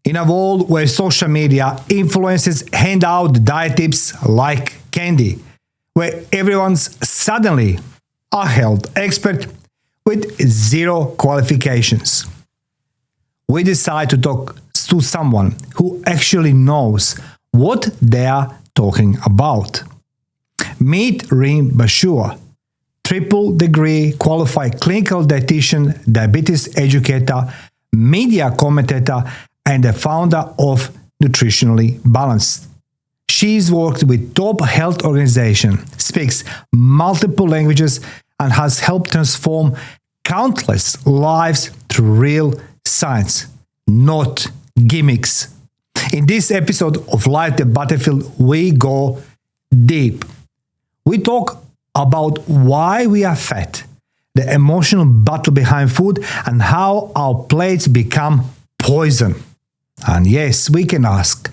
In a world where social media influencers hand out diet tips like candy, where everyone's suddenly a health expert with zero qualifications, we decide to talk to someone who actually knows what they are talking about. Meet Reem Bashour, triple degree qualified clinical dietitian, diabetes educator, media commentator, and the founder of Nutritionally Balanced. She's worked with top health organizations, speaks multiple languages, and has helped transform countless lives through real science, not gimmicks. In this episode of Life the Battlefield, we go deep. We talk about why we are fat, the emotional battle behind food, and how our plates become poison. And yes, we can ask,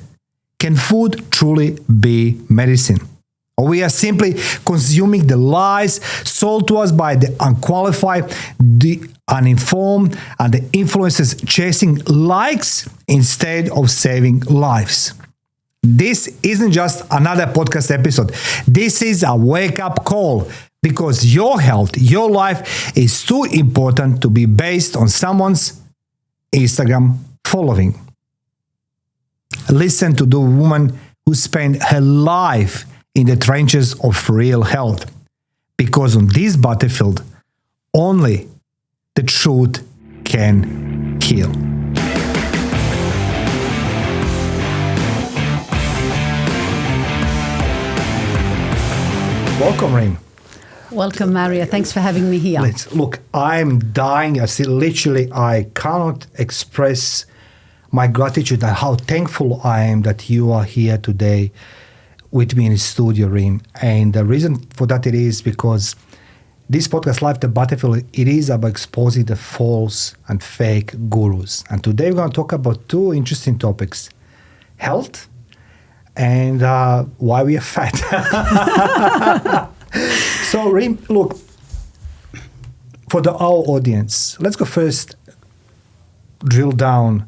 can food truly be medicine? Or we are simply consuming the lies sold to us by the unqualified, the uninformed, and the influencers chasing likes instead of saving lives. This isn't just another podcast episode. This is a wake-up call because your health, your life is too important to be based on someone's Instagram following. Listen to the woman who spent her life in the trenches of real health. Because on this battlefield, only the truth can kill. Welcome, Reem. Welcome, Maria. Thanks for having me here. Look, I'm dying. I cannot express my gratitude and how thankful I am that you are here today with me in the studio, Reem. And the reason for that it is because this podcast, Life the Battlefield, it is about exposing the false and fake gurus. And today we're going to talk about two interesting topics: health and why we are fat. So, Reem, look, for our audience, let's go first, drill down.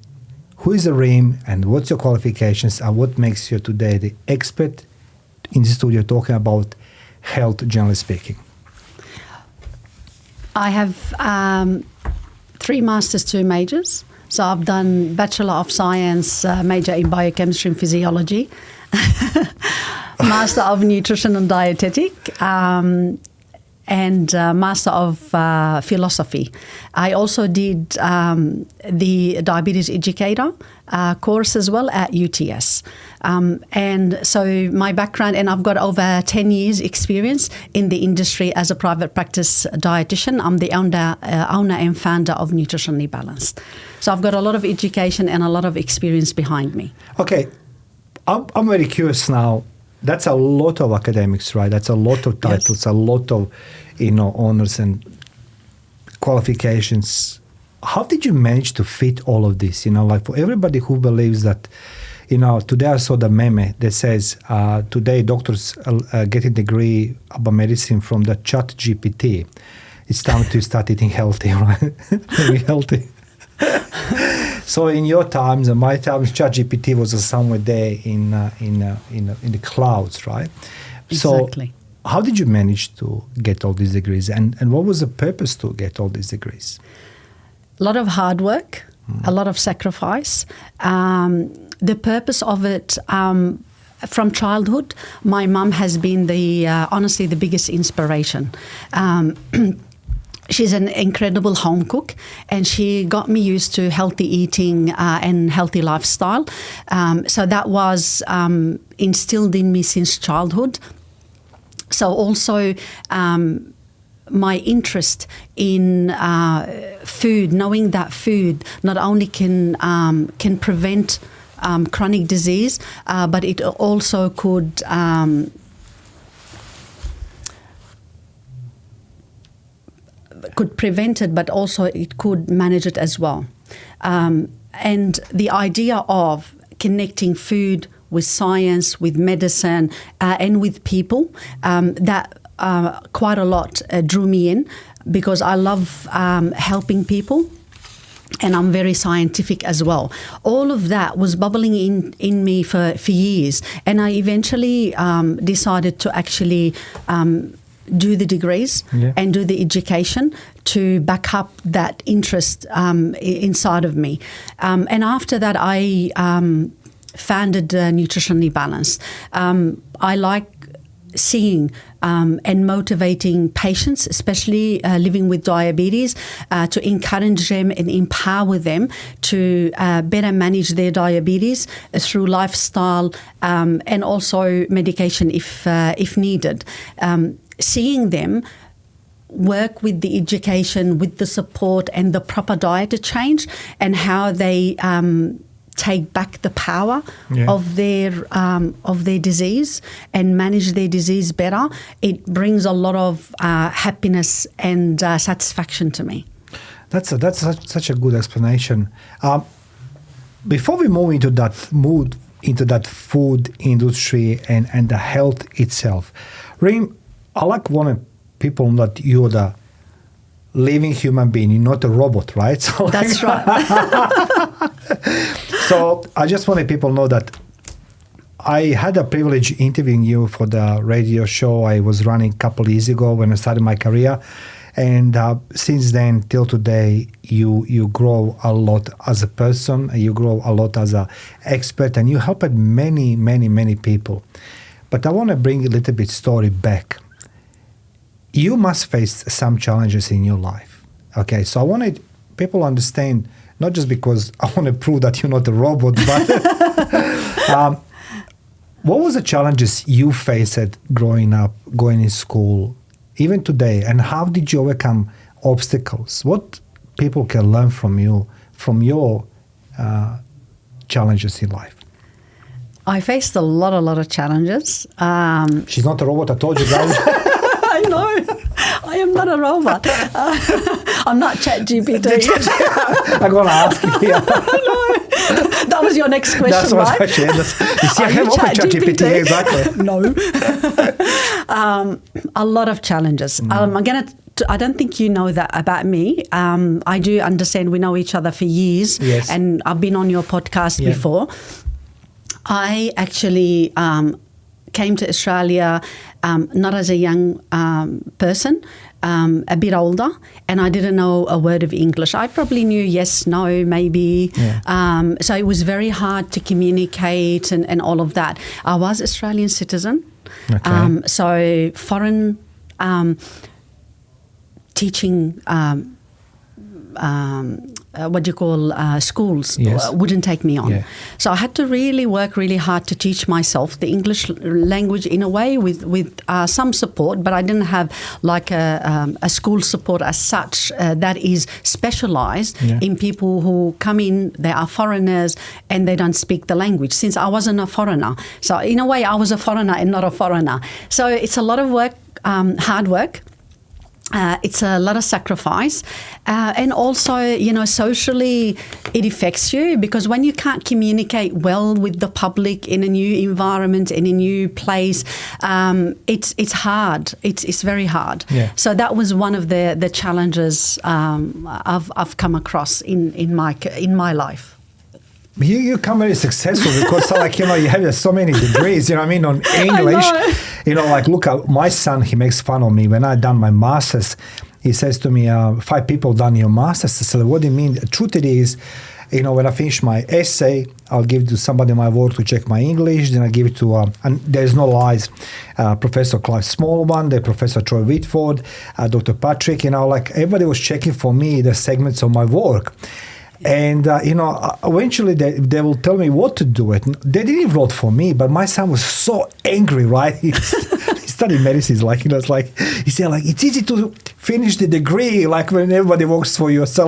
Who is Reem and what's your qualifications and what makes you today the expert in the studio talking about health, generally speaking? I have 3 masters, 2 majors. So I've done Bachelor of Science, major in biochemistry and physiology, Master of Nutrition and Dietetic, and Master of Philosophy. I also did the Diabetes Educator course as well at UTS. And so my background, and I've got over 10 years experience in the industry as a private practice dietitian. I'm the owner and founder of Nutritionally Balanced. So I've got a lot of education and a lot of experience behind me. Okay, I'm very curious now. That's a lot of academics, right? That's a lot of titles, yes. A lot of, honors and qualifications. How did you manage to fit all of this? Like for everybody who believes that, today I saw the meme that says, today doctors get a degree about medicine from the chat GPT. It's time to start eating healthy, right? Very healthy. So in your times and my times, ChatGPT was somewhere there in the clouds, right? Exactly. So how did you manage to get all these degrees, and what was the purpose to get all these degrees? A lot of hard work, a lot of sacrifice. The purpose of it, from childhood, my mum has been honestly the biggest inspiration. She's an incredible home cook, and she got me used to healthy eating and healthy lifestyle. So that was instilled in me since childhood. So also my interest in food, knowing that food not only can prevent chronic disease, but it also could prevent it, but also it could manage it as well. And the idea of connecting food with science, with medicine, and with people, that quite a lot drew me in, because I love helping people. and I'm very scientific as well. All of that was bubbling in me for years. And I eventually decided to actually do the degrees and do the education to back up that interest inside of me. And after that, I founded Nutritionally Balanced. I like seeing and motivating patients, especially living with diabetes, to encourage them and empower them to better manage their diabetes through lifestyle and also medication if needed. Seeing them work with the education, with the support and the proper diet change, and how they take back the power of their disease and manage their disease better, it brings a lot of happiness and satisfaction to me. That's such a good explanation. Before we move into that food industry and the health itself, Reem, I want people know that you're the living human being. You're not a robot, right? So that's right. So I just wanted people to know that I had a privilege interviewing you for the radio show I was running a couple of years ago when I started my career. And since then till today, you grow a lot as a person, you grow a lot as an expert, and you helped many, many, many people. But I want to bring a little bit story back. You must face some challenges in your life. Okay, so I wanted people to understand, not just because I want to prove that you're not a robot, but what was the challenges you faced growing up, going in school, even today, and how did you overcome obstacles? What people can learn from you, from your challenges in life? I faced a lot of challenges. She's not a robot, I told you guys. I know. I am not a robot. I'm not ChatGPT. I'm going to ask you here. No. That was your next question, That's right? You see, I have open ChatGPT, exactly. No. A lot of challenges. I don't think you know that about me. I do understand we know each other for years, yes. And I've been on your podcast before. I actually came to Australia not as a young person, a bit older, and I didn't know a word of English. I probably knew yes, no, maybe. Yeah. So it was very hard to communicate and all of that. I was Australian citizen, so foreign teaching schools wouldn't take me on. Yeah. So I had to really work really hard to teach myself the English language in a way with some support, but I didn't have like a school support as such that is specialized in people who come in, they are foreigners and they don't speak the language, since I wasn't a foreigner. So in a way I was a foreigner and not a foreigner. So it's a lot of work, hard work. It's a lot of sacrifice, and also, socially it affects you, because when you can't communicate well with the public in a new environment, in a new place, it's hard. It's very hard. Yeah. So that was one of the challenges I've come across in my life. You come very successful because you have so many degrees, on English. Look at my son, he makes fun of me. When I done my master's, he says to me, 5 people done your master's. I said, what do you mean? The truth it is, when I finish my essay, I'll give to somebody my work to check my English. Then I give it to, and there's no lies, Professor Clive Smallman, the Professor Troy Whitford, Dr. Patrick, everybody was checking for me the segments of my work. And, eventually they will tell me what to do. It. They didn't vote for me, but my son was so angry, right? He studied medicine. He said, it's easy to finish the degree, when everybody works for you. So,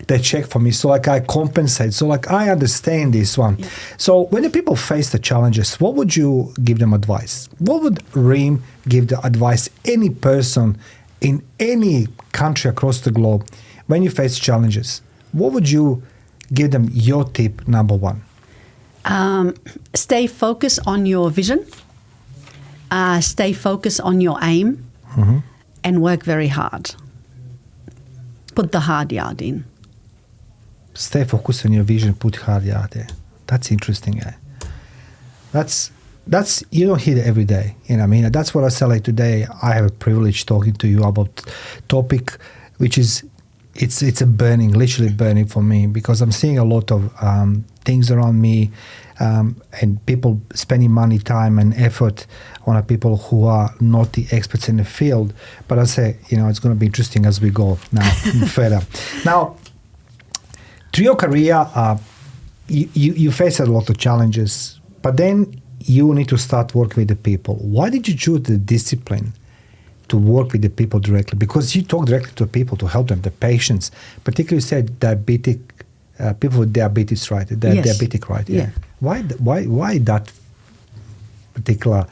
they check for me. So, I compensate. So, I understand this one. Yeah. So, when the people face the challenges, what would you give them advice? What would Reem give the advice any person in any country across the globe when you face challenges? What would you give them your tip number 1? Stay focused on your vision. Stay focused on your aim, and work very hard. Put the hard yard in. stay focused on your vision, put hard out there. That's interesting. That's you don't hear it every day. You know what I mean? That's what I say. Like today, I have a privilege talking to you about topic, which is it's a burning, literally burning for me, because I'm seeing a lot of things around me, and people spending money, time, and effort on people who are not the experts in the field. But I say, it's going to be interesting as we go now further. Now, through your career, you face a lot of challenges, but then you need to start working with the people. Why did you choose the discipline to work with the people directly? Because you talk directly to people to help them, the patients, particularly you said diabetic, people with diabetes, right? Yes. Diabetic, right? Yeah. Why that particular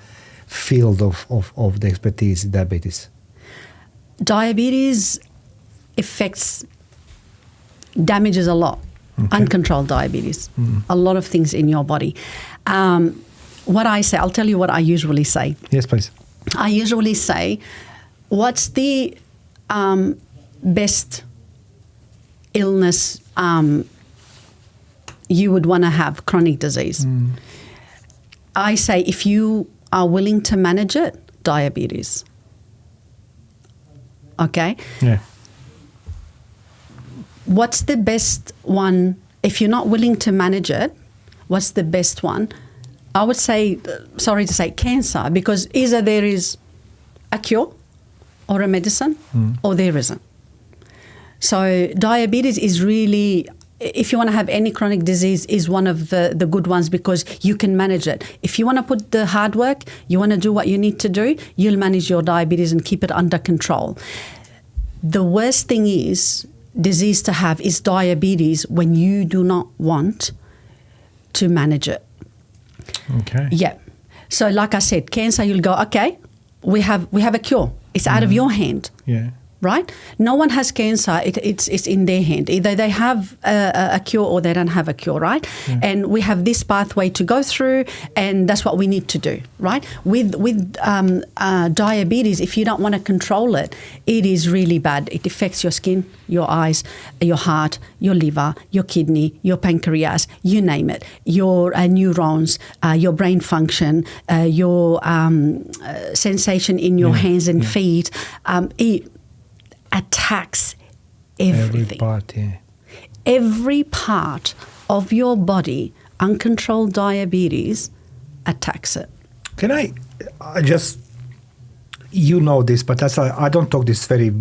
field of the expertise, diabetes? Diabetes damages a lot. Okay. Uncontrolled diabetes, a lot of things in your body. What I say, I'll tell you what I usually say. Yes, please. I usually say, what's the best illness you would want to have? Chronic disease. I say, if you are willing to manage it, diabetes. Okay? Yeah. What's the best one? If you're not willing to manage it, what's the best one? I would say, sorry to say, cancer, because either there is a cure or a medicine or there isn't. So diabetes is really, if you want to have any chronic disease, is one of the good ones because you can manage it. If you want to put the hard work, you want to do what you need to do, you'll manage your diabetes and keep it under control. The worst thing disease to have is diabetes when you do not want to manage it. Okay. Yeah. So like I said, cancer, you'll go, okay, we have a cure. It's out of your hand. Yeah. Right? No one has cancer. It's in their hand. Either they have a cure or they don't have a cure, right? Yeah. And we have this pathway to go through, and that's what we need to do, right? With diabetes, if you don't want to control it, it is really bad. It affects your skin, your eyes, your heart, your liver, your kidney, your pancreas, you name it, your neurons, your brain function, your sensation in your hands and feet. It attacks everything. Every part of your body, uncontrolled diabetes attacks it. Can I just, this, but that's why I don't talk this very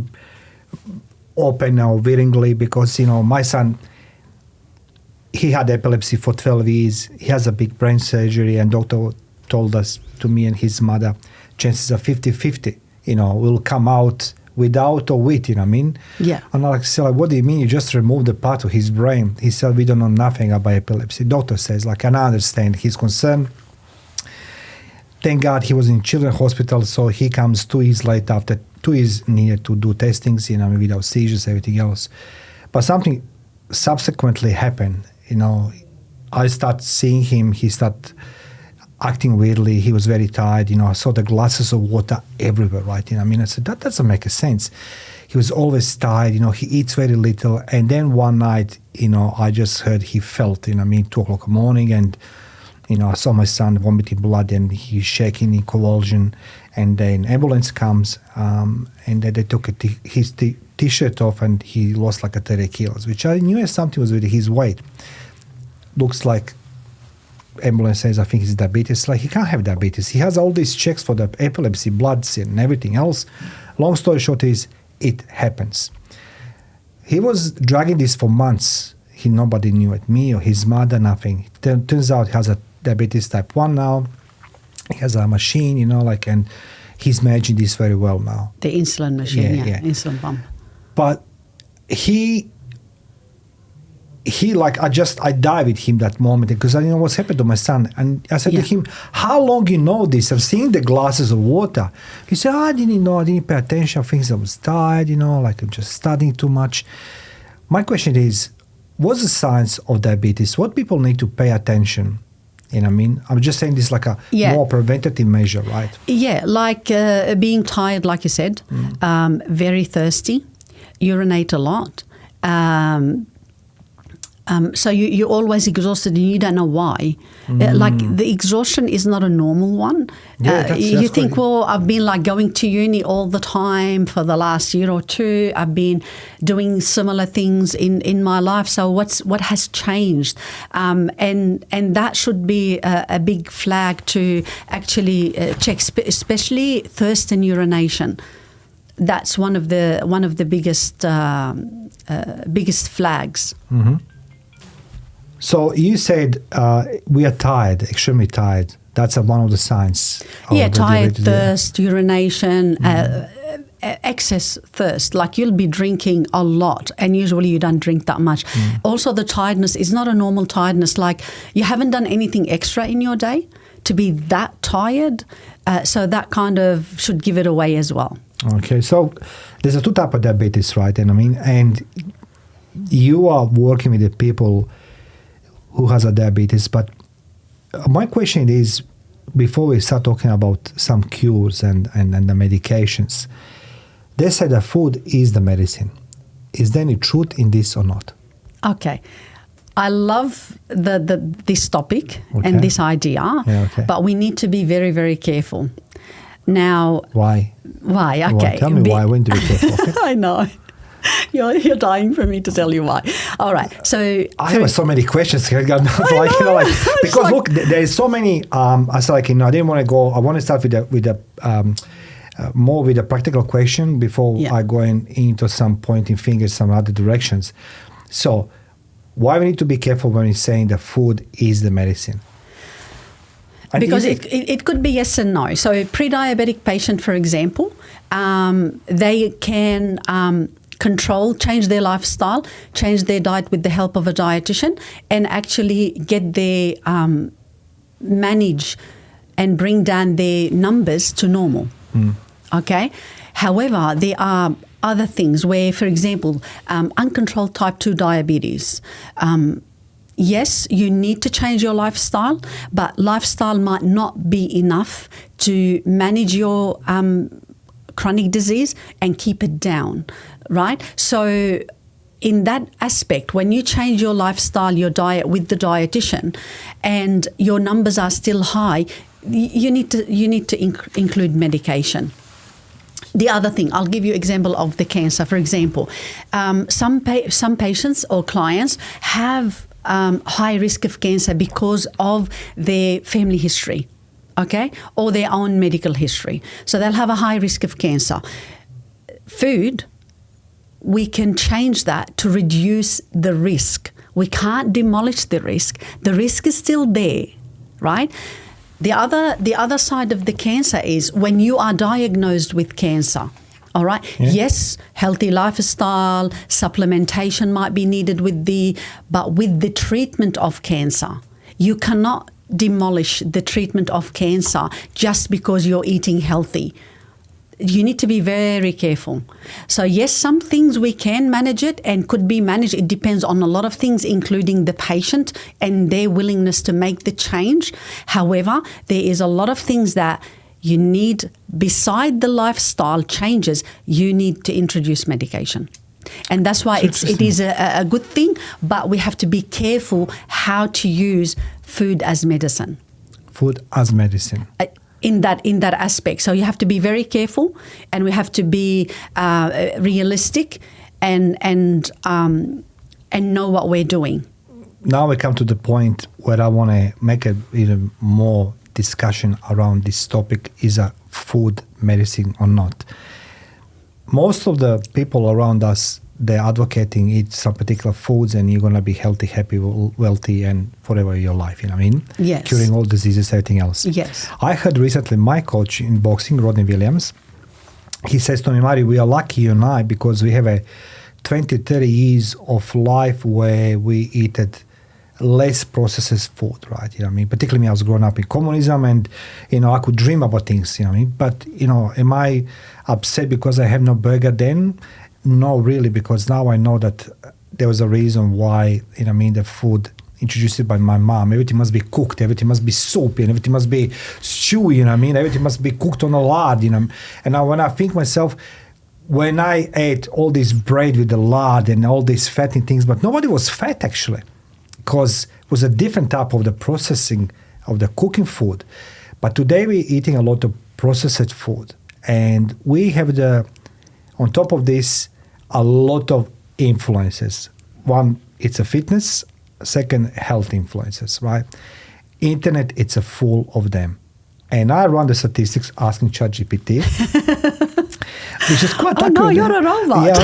open or willingly, because, my son, he had epilepsy for 12 years. He has a big brain surgery, and doctor told us, to me and his mother, chances are 50-50, will come out without or with, Yeah. And I said, what do you mean? You just removed the part of his brain. He said, we don't know nothing about epilepsy. Doctor says, and I understand his concern. Thank God he was in children's hospital, so he comes 2 years later, after 2 years needed to do testings, without seizures, everything else. But something subsequently happened, I start seeing him, he started acting weirdly. He was very tired. I saw the glasses of water everywhere, right? I said, that doesn't make a sense. He was always tired. He eats very little. And then one night, I just heard he felt, 2 o'clock in the morning. And, I saw my son vomiting blood and he's shaking in convulsion. And then ambulance comes and then they took his T-shirt off and he lost 30 kilos, which I knew something was with his weight. Looks like ambulance says, I think it's diabetes. He can't have diabetes. He has all these checks for the epilepsy, bloods and everything else. Long story short is, it happens. He was dragging this for months. Nobody knew it, me or his mother, nothing. Turns out he has a diabetes type 1 now. He has a machine, and he's managing this very well now. The insulin machine, yeah. Insulin pump. But he I died with him that moment because I didn't know what's happened to my son. And I said to him, how long you know this? I've seen the glasses of water. He said, I didn't know. I didn't pay attention. I think I was tired, I'm just studying too much. My question is, what's the science of diabetes? What people need to pay attention? I'm just saying this a more preventative measure, right? Yeah, being tired, like you said, very thirsty, urinate a lot, So you're always exhausted and you don't know why. Like the exhaustion is not a normal one. You think, well, I've been like going to uni all the time for the last year or two. I've been doing similar things in my life. So what has changed? And that should be a big flag to actually check, especially thirst and urination. That's one of the biggest flags. Mm-hmm. So you said we are tired, extremely tired. That's one of the signs. Tired, thirst, urination, excess thirst. Like you'll be drinking a lot and usually you don't drink that much. Also the tiredness is not a normal tiredness. Like you haven't done anything extra in your day to be that tired. So that kind of should give it away as well. Okay, so there's a two type of diabetes, right? And you are working with the people who has a diabetes, but my question is, before we start talking about some cures and the medications, they say that food is the medicine. Is there any truth in this or not? Okay. I love this topic and this idea, but we need to be very, very careful. Now, why? Okay. Well, tell me why. When to be careful? I know. You're dying for me to tell you why. All right. So I have so many questions. Because look, there is so many. I said, like, I didn't want to go. I want to start with more with a practical question before I go into some pointing fingers, some other directions. So, why we need to be careful when we're saying that food is the medicine? And because it could be yes and no. So, a pre-diabetic patient, for example, they can change their lifestyle, change their diet with the help of a dietitian, and actually get their manage and bring down their numbers to normal. Okay. However, there are other things where, for example, uncontrolled type 2 diabetes. Yes, you need to change your lifestyle, but lifestyle might not be enough to manage your chronic disease and keep it down, right? So in that aspect, when you change your lifestyle, your diet with the dietitian, and your numbers are still high, you need to include medication. The other thing, I'll give you an example of the cancer. For example, some patients or clients have high risk of cancer because of their family history. Okay, or their own medical history. So they'll have a high risk of cancer. Food, we can change that to reduce the risk. We can't demolish the risk. The risk is still there, right? The other side of the cancer is when you are diagnosed with cancer. All right. Yeah. Yes, healthy lifestyle, supplementation might be needed but with the treatment of cancer, you cannot demolish the treatment of cancer just because you're eating healthy. You need to be very careful. So yes, some things we can manage it and could be managed. It depends on a lot of things, including the patient and their willingness to make the change. However, there is a lot of things that you need, beside the lifestyle changes, you need to introduce medication. And that's why it is a good thing, but we have to be careful how to use food as medicine. Food as medicine. In that aspect. So you have to be very careful, and we have to be realistic and know what we're doing. Now we come to the point where I want to make a even more discussion around this topic: is a food medicine or not? Most of the people around us, they're advocating eat some particular foods and you're going to be healthy, happy, wealthy, and forever your life, you know what I mean? Yes. Curing all diseases, everything else. Yes. I heard recently my coach in boxing, Rodney Williams, he says to me, Mari, we are lucky, you and I, because we have a 20, 30 years of life where we eat less processed food, right? You know what I mean? Particularly me, I was growing up in communism and, I could dream about things, you know what I mean? But, am I upset because I have no burger then? No, really, because now I know that there was a reason why, the food introduced by my mom, everything must be cooked, everything must be soupy, and everything must be stew, everything must be cooked on a lard, And now when I think myself, when I ate all this bread with the lard and all these fatty things, but nobody was fat actually. because it was a different type of the processing of the cooking food. But today we're eating a lot of processed food. And we have on top of this, a lot of influences. One, it's a fitness. Second, health influences, right? Internet, it's a full of them. And I run the statistics asking ChatGPT, which is quite accurate. Oh, no, you're a robot. Yeah,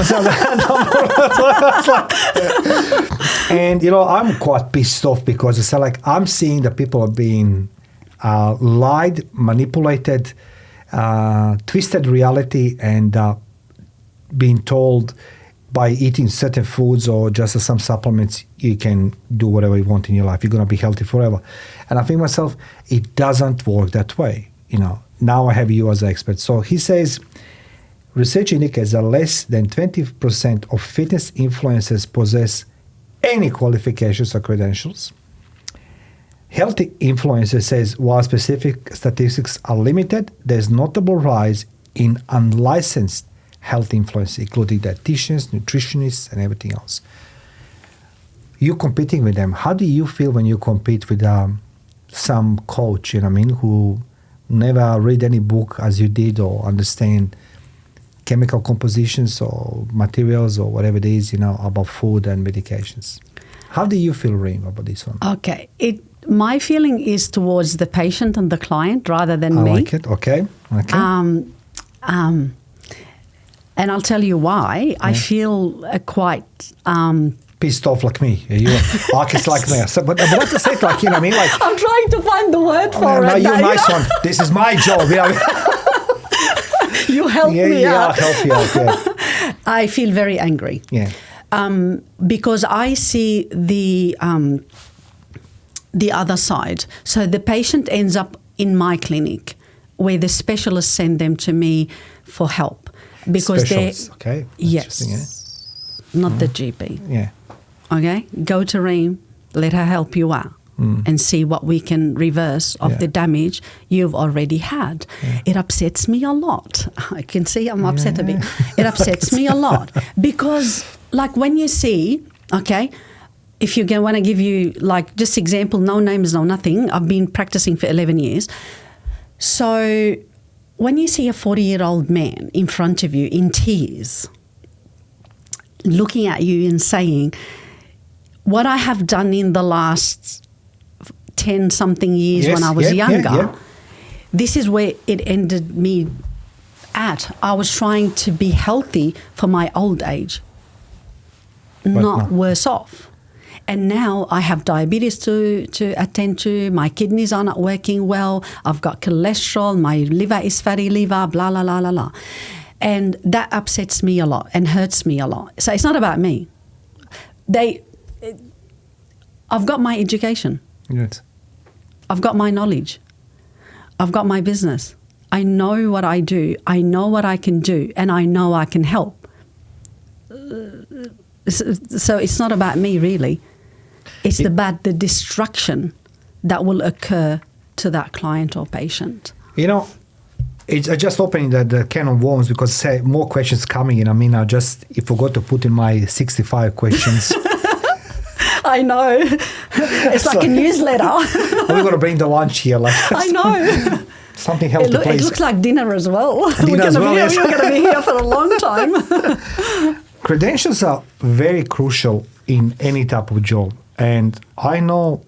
and, I'm quite pissed off because it's like I'm seeing that people are being lied, manipulated, twisted reality, and being told by eating certain foods or just some supplements, you can do whatever you want in your life. You're going to be healthy forever. And I think myself, it doesn't work that way. Now I have you as an expert. So he says, research indicates that less than 20% of fitness influencers possess any qualifications or credentials. Healthy influencers says, while specific statistics are limited, there's notable rise in unlicensed health influencers, including dietitians, nutritionists, and everything else. You competing with them. How do you feel when you compete with some coach, who never read any book as you did or understand chemical compositions or materials or whatever it is, about food and medications? How do you feel, Reem, about this one? Okay. My feeling is towards the patient and the client rather than me. I like it. Okay. And I'll tell you why. Yeah. I feel quite... pissed off like me. You're archist like me. So, but that's the same, like, Like, I'm trying to find the word for it. No, you're a nice one. This is my job. You help me out. Yeah, help you out, yeah. I feel very angry. Yeah. Because I see the other side. So the patient ends up in my clinic where the specialists send them to me for help. Because specialists, okay. Yes. Not the GP. Yeah. Okay? Go to Reem, let her help you out and see what we can reverse of the damage you've already had. Yeah. It upsets me a lot. I can see I'm upset a bit. It upsets me a lot because, like, when you see, okay, if you want to give you, like, just example, no names, no nothing. I've been practicing for 11 years. So when you see a 40-year-old man in front of you in tears, looking at you and saying, what I have done in the last 10-something years when I was younger, this is where it ended me at. I was trying to be healthy for my old age, not worse off. And now I have diabetes to attend to. My kidneys are not working well. I've got cholesterol. My liver is fatty liver, blah, blah, blah, blah, blah. And that upsets me a lot and hurts me a lot. So it's not about me. I've got my education. Yes. I've got my knowledge. I've got my business. I know what I do. I know what I can do. And I know I can help. So it's not about me, really. It's about the destruction that will occur to that client or patient. It's just opening the can of worms because more questions coming in. I forgot to put in my 65 questions. I know. It's like a newsletter. We're going to bring the lunch here. I know. Something healthy, please. It looks like dinner as well. Dinner as well, yes. We're going to be here for a long time. Credentials are very crucial in any type of job. And I know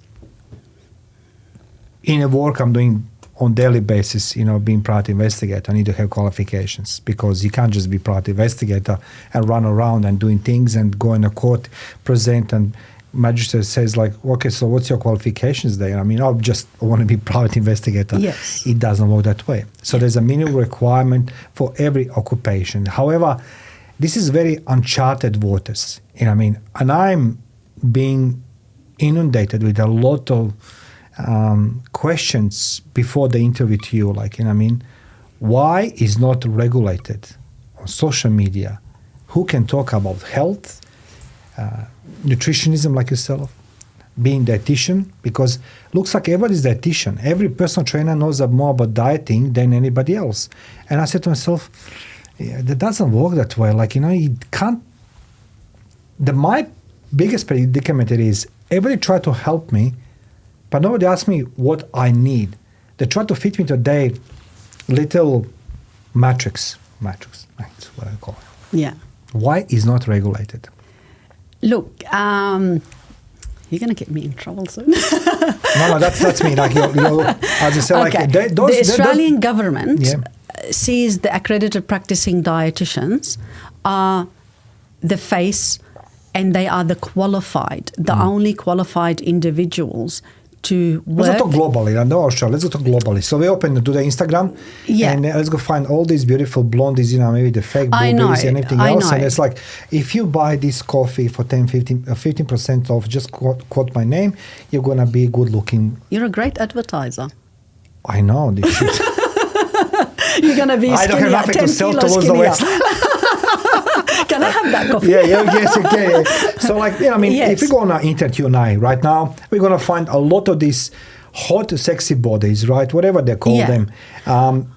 in the work I'm doing on daily basis, being private investigator, I need to have qualifications because you can't just be private investigator and run around and doing things and go in a court, present, and magistrate says like, okay, so what's your qualifications there? I want to be private investigator. Yes. It doesn't work that way. So there's a minimum requirement for every occupation. However, this is very uncharted waters. And I'm being inundated with a lot of questions before the interview to you, why is not regulated on social media? Who can talk about health, nutritionism like yourself, being dietitian? Because looks like everybody's dietitian. Every personal trainer knows more about dieting than anybody else. And I said to myself, that doesn't work that way. You can't. My biggest predicament is everybody tried to help me, but nobody asked me what I need. They tried to fit me to their little matrix. That's what I call it. Yeah. Why is not regulated? Look, you're going to get me in trouble soon. No, that's me. Like, as I say, Okay. like The Australian government sees the accredited practicing dietitians are the face, and they are the qualified, the only qualified individuals to work. Let's talk globally. I know Australia. Let's talk globally. So we open to the Instagram, and let's go find all these beautiful blondies, maybe the fake boobies and everything else. And it's like, if you buy this coffee for 15% off, just quote my name, you're going to be good looking. You're a great advertiser. I know. This shit. You're going to be skinnier, I don't have nothing to sell to lose the weight. Can I have that coffee? Yes, you can. So, if we go on our internet, you and I, right now, we're going to find a lot of these hot, sexy bodies, right? Whatever they call them. And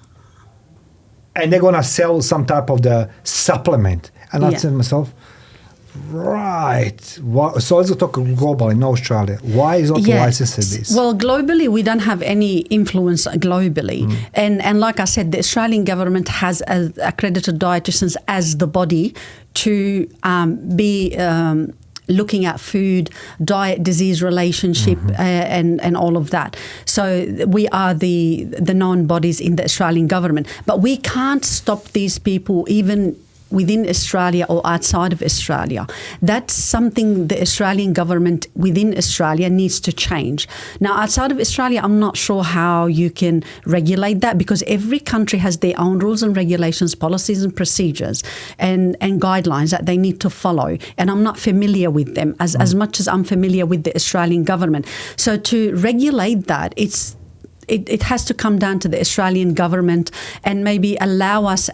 they're going to sell some type of the supplement. And I said to myself, right. So let's talk globally in Australia. Why is not licensed this? Well, globally, we don't have any influence globally. And like I said, the Australian government has accredited dietitians as the body to be looking at food, diet, disease relationship, and all of that. So we are the known bodies in the Australian government. But we can't stop these people even within Australia or outside of Australia. That's something the Australian government within Australia needs to change. Now, outside of Australia, I'm not sure how you can regulate that, because every country has their own rules and regulations, policies and procedures and guidelines that they need to follow. And I'm not familiar with them as much as I'm familiar with the Australian government. So to regulate that, it has to come down to the Australian government and maybe allow us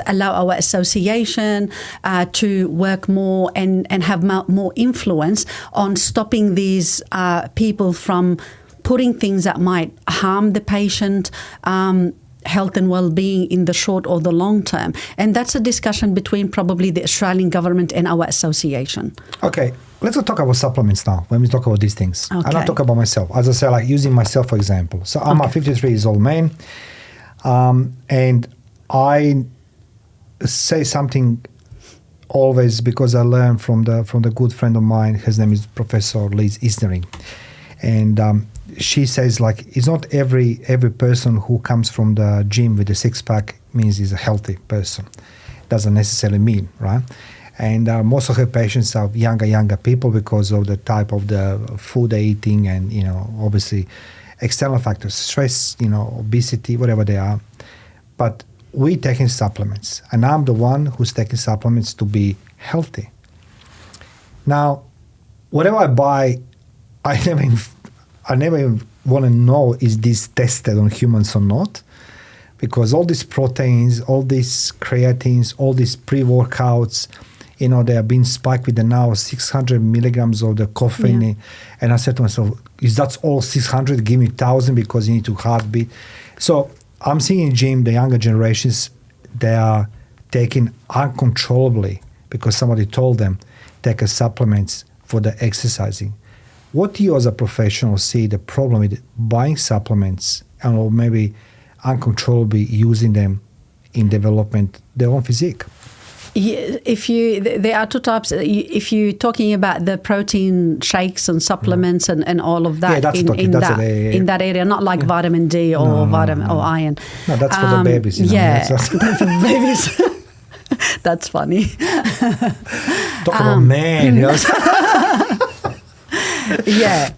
allow our association to work more and have more influence on stopping these people from putting things that might harm the patient, health and well-being in the short or the long term. And that's a discussion between probably the Australian government and our association. Okay. Let's talk about supplements now when we talk about these things. Okay. I'm not talking about myself. As I say, like using myself, for example. So I'm a 53 years old man, and I say something always because I learned from the good friend of mine. His name is Professor Liz Isnering. And she says, like, it's not every person who comes from the gym with a six-pack means he's a healthy person. Doesn't necessarily mean, right? And most of her patients are younger people because of the type of the food they're eating and, obviously external factors, stress, obesity, whatever they are. But we're taking supplements, and I'm the one who's taking supplements to be healthy. Now, whatever I buy, I never even want to know, is this tested on humans or not? Because all these proteins, all these creatines, all these pre-workouts, they have been spiked with now 600 milligrams of the caffeine. Yeah. And I said to myself, is that all 600? Give me 1,000 because you need to heartbeat. So I'm seeing in gym, the younger generations, they are taking uncontrollably because somebody told them, take a supplements for the exercising. What do you as a professional see the problem with buying supplements or maybe uncontrollably using them in development their own physique? Yeah, there are two types. If you're talking about the protein shakes and supplements and all of that in that area, not like vitamin D or vitamin or iron. No, that's for the babies. That's for the babies. That's funny. Talk about man. Yeah.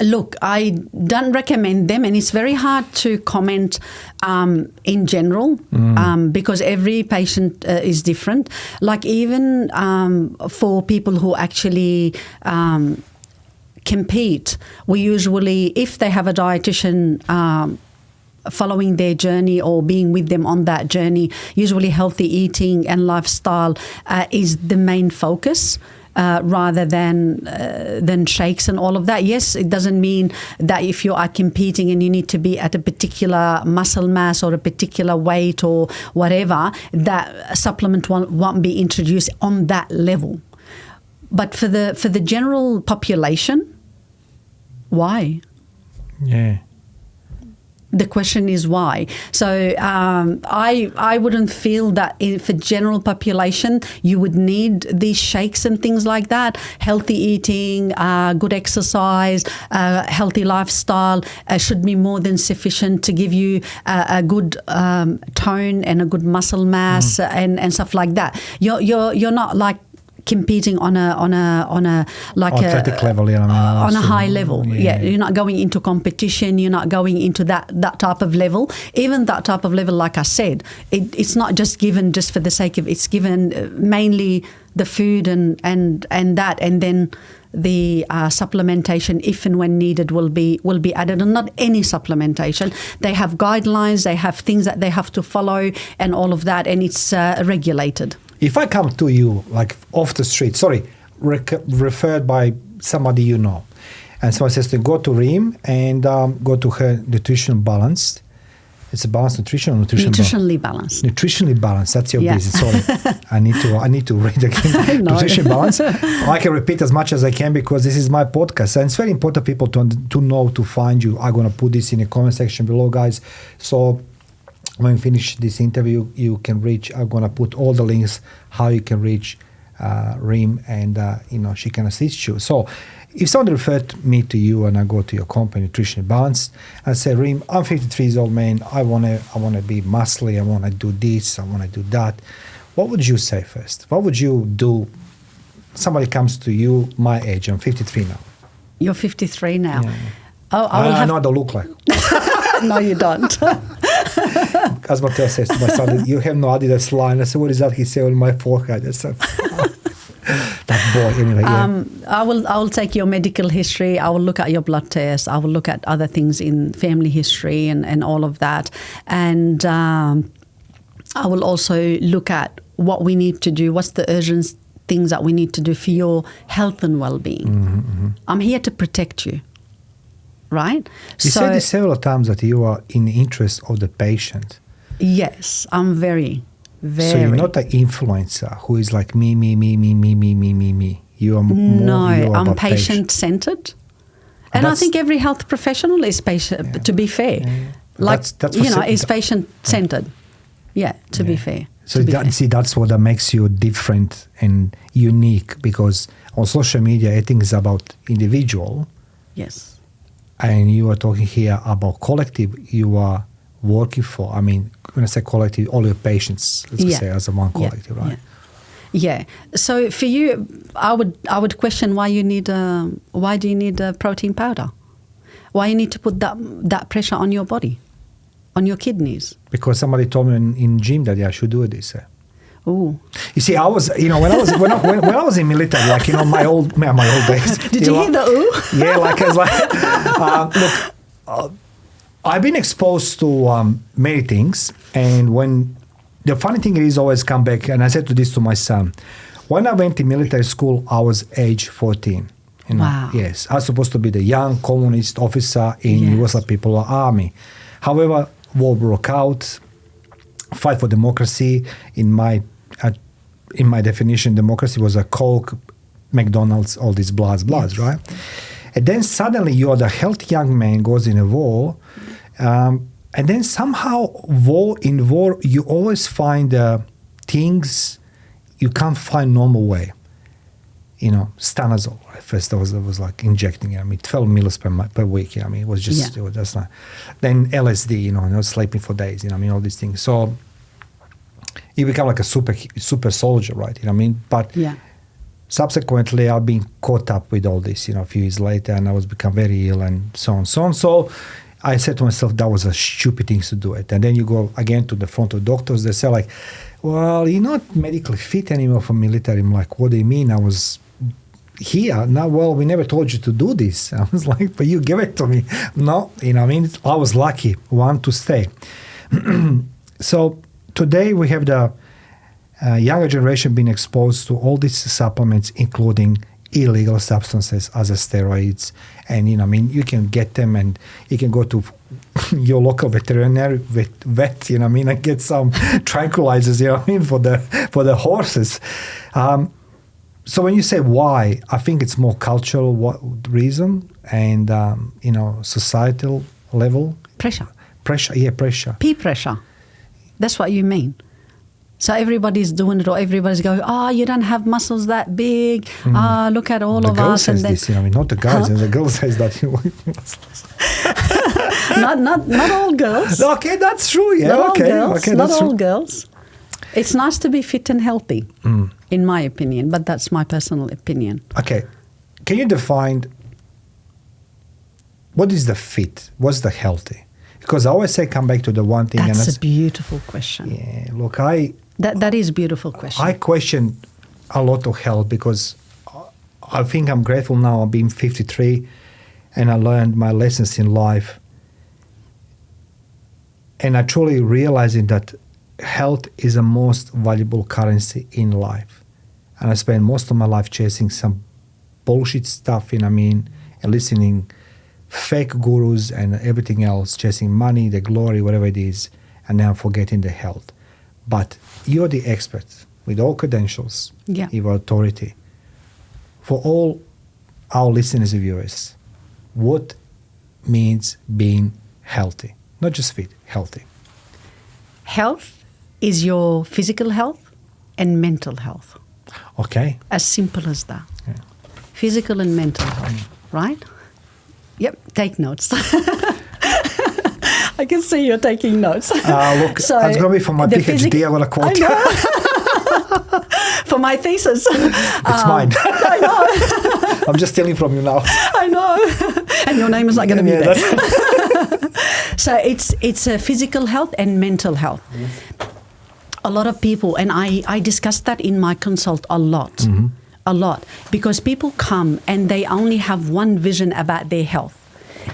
Look, I don't recommend them, and it's very hard to comment in general because every patient is different. Like even for people who actually compete, we usually, if they have a dietitian following their journey or being with them on that journey, usually healthy eating and lifestyle is the main focus. Rather than shakes and all of that. Yes, it doesn't mean that if you are competing and you need to be at a particular muscle mass or a particular weight or whatever, that supplement won't be introduced on that level. But for the general population, why? Yeah. The question is why. So I wouldn't feel that for general population you would need these shakes and things like that. Healthy eating, good exercise, healthy lifestyle should be more than sufficient to give you a good tone and a good muscle mass and stuff like that. You're not like competing on a like athletic level, on a high level. Yeah, you're not going into competition. You're not going into that type of level. Even that type of level, like I said, it's not just given just for the sake of. It's given mainly the food and that, and then the supplementation, if and when needed, will be added. And not any supplementation. They have guidelines. They have things that they have to follow, and all of that, and it's regulated. If I come to you, like off the street, referred by somebody you know, and someone says to go to Reem and go to her Nutritionally Balanced. It's a balanced nutrition or Nutritionally Balanced. Nutritionally Balanced. That's your business. Sorry, I need to read again. Nutritionally Balanced. I can repeat as much as I can because this is my podcast, and it's very important for people to know to find you. I'm gonna put this in the comment section below, guys. So when we finish this interview, you can reach. I'm gonna put all the links how you can reach Reem, and she can assist you. So if someone referred me to you and I go to your company, Nutritionally Balanced, and say, Reem, I'm 53 years old man. I wanna be muscly. I wanna do this. I wanna do that. What would you say first? What would you do? Somebody comes to you, my age. I'm 53 now. You're 53 now. Yeah. Oh, I know what I look like. No, you don't. As Matteo says to my son, you have no Adidas line. I said, what is that? He said, on my forehead. I said, that boy. Anyway, yeah. I will take your medical history. I will look at your blood test. I will look at other things in family history and all of that. And I will also look at what we need to do. What's the urgent things that we need to do for your health and well-being? Mm-hmm, mm-hmm. I'm here to protect you. Right? You said this several times that you are in the interest of the patient. Yes, I'm very. So you're not an influencer who is like me. You are more. No, you are I'm patient-centered, and I think every health professional is patient. Yeah. To be fair, that's is patient-centered. Yeah, to be fair. So that's what makes you different and unique, because on social media, I think it's about individual. Yes. And you are talking here about collective you are working for. I mean, when I say collective, all your patients, let's say, as a one collective, right? Yeah. So for you, I would question why do you need a protein powder? Why you need to put that pressure on your body, on your kidneys? Because somebody told me in gym that I should do this. Oh. You see, I was, when I was in military, like, my old days. Did you hear the ooh? Yeah, like, I was like, I've been exposed to many things, and when the funny thing is always come back, and I said this to my son, when I went to military school, I was age 14. Wow. Yes, I was supposed to be the young communist officer in Yugoslav People Army. However, war broke out. Fight for democracy, in my definition, democracy was a Coke, McDonald's, all these blahs, right? And then suddenly you are the healthy young man goes in a war, and then somehow in war you always find things you can't find normal way. Stanozol. First I was like injecting it. 12 mils per week. It was just, it was just not. Then LSD, not sleeping for days. All these things. So you become like a super soldier, right? But subsequently I've been caught up with all this, a few years later, and I was become very ill and so on. So I said to myself, that was a stupid thing to do it. And then you go again to the front of doctors. They say like, well, you're not medically fit anymore for military. I'm like, what do you mean? I was here now. Well, we never told you to do this. I was like, but you give it to me. No, I was lucky one to stay. So today we have the younger generation being exposed to all these supplements, including illegal substances as steroids, and you can get them, and you can go to your local veterinary vet, and get some tranquilizers, for the horses. So when you say why, I think it's more cultural reason and, societal level. Pressure. Pressure. Peer pressure. That's what you mean. So everybody's doing it, or everybody's going, you don't have muscles that big. Look at all of us. The girl says this, not the guys. The girl says that. Not all girls. Okay, that's true. Yeah, not all okay. girls. Okay, not that's all true. girls. It's nice to be fit and healthy, in my opinion, but that's my personal opinion. Okay. Can you define what is the fit? What's the healthy? Because I always say come back to the one thing. That's a beautiful question. Yeah, look, That is a beautiful question. I question a lot of health because I think I'm grateful now. I'm being 53 and I learned my lessons in life. And I truly realizing that health is the most valuable currency in life. And I spent most of my life chasing some bullshit stuff, and listening fake gurus and everything else, chasing money, the glory, whatever it is, and now forgetting the health. But you're the expert with all credentials, your authority. For all our listeners and viewers, what means being healthy? Not just fit, healthy. Health is your physical health and mental health. Okay. As simple as that. Yeah. Physical and mental health, right? Yep, take notes. I can see you're taking notes. Look, so it's going to be for my PhD. I got a quote. For my thesis. It's mine. I know. I'm just stealing from you now. I know. And your name is not going to be there. So it's a physical health and mental health. Yes. A lot of people, and I discuss that in my consult a lot. A lot, because people come and they only have one vision about their health,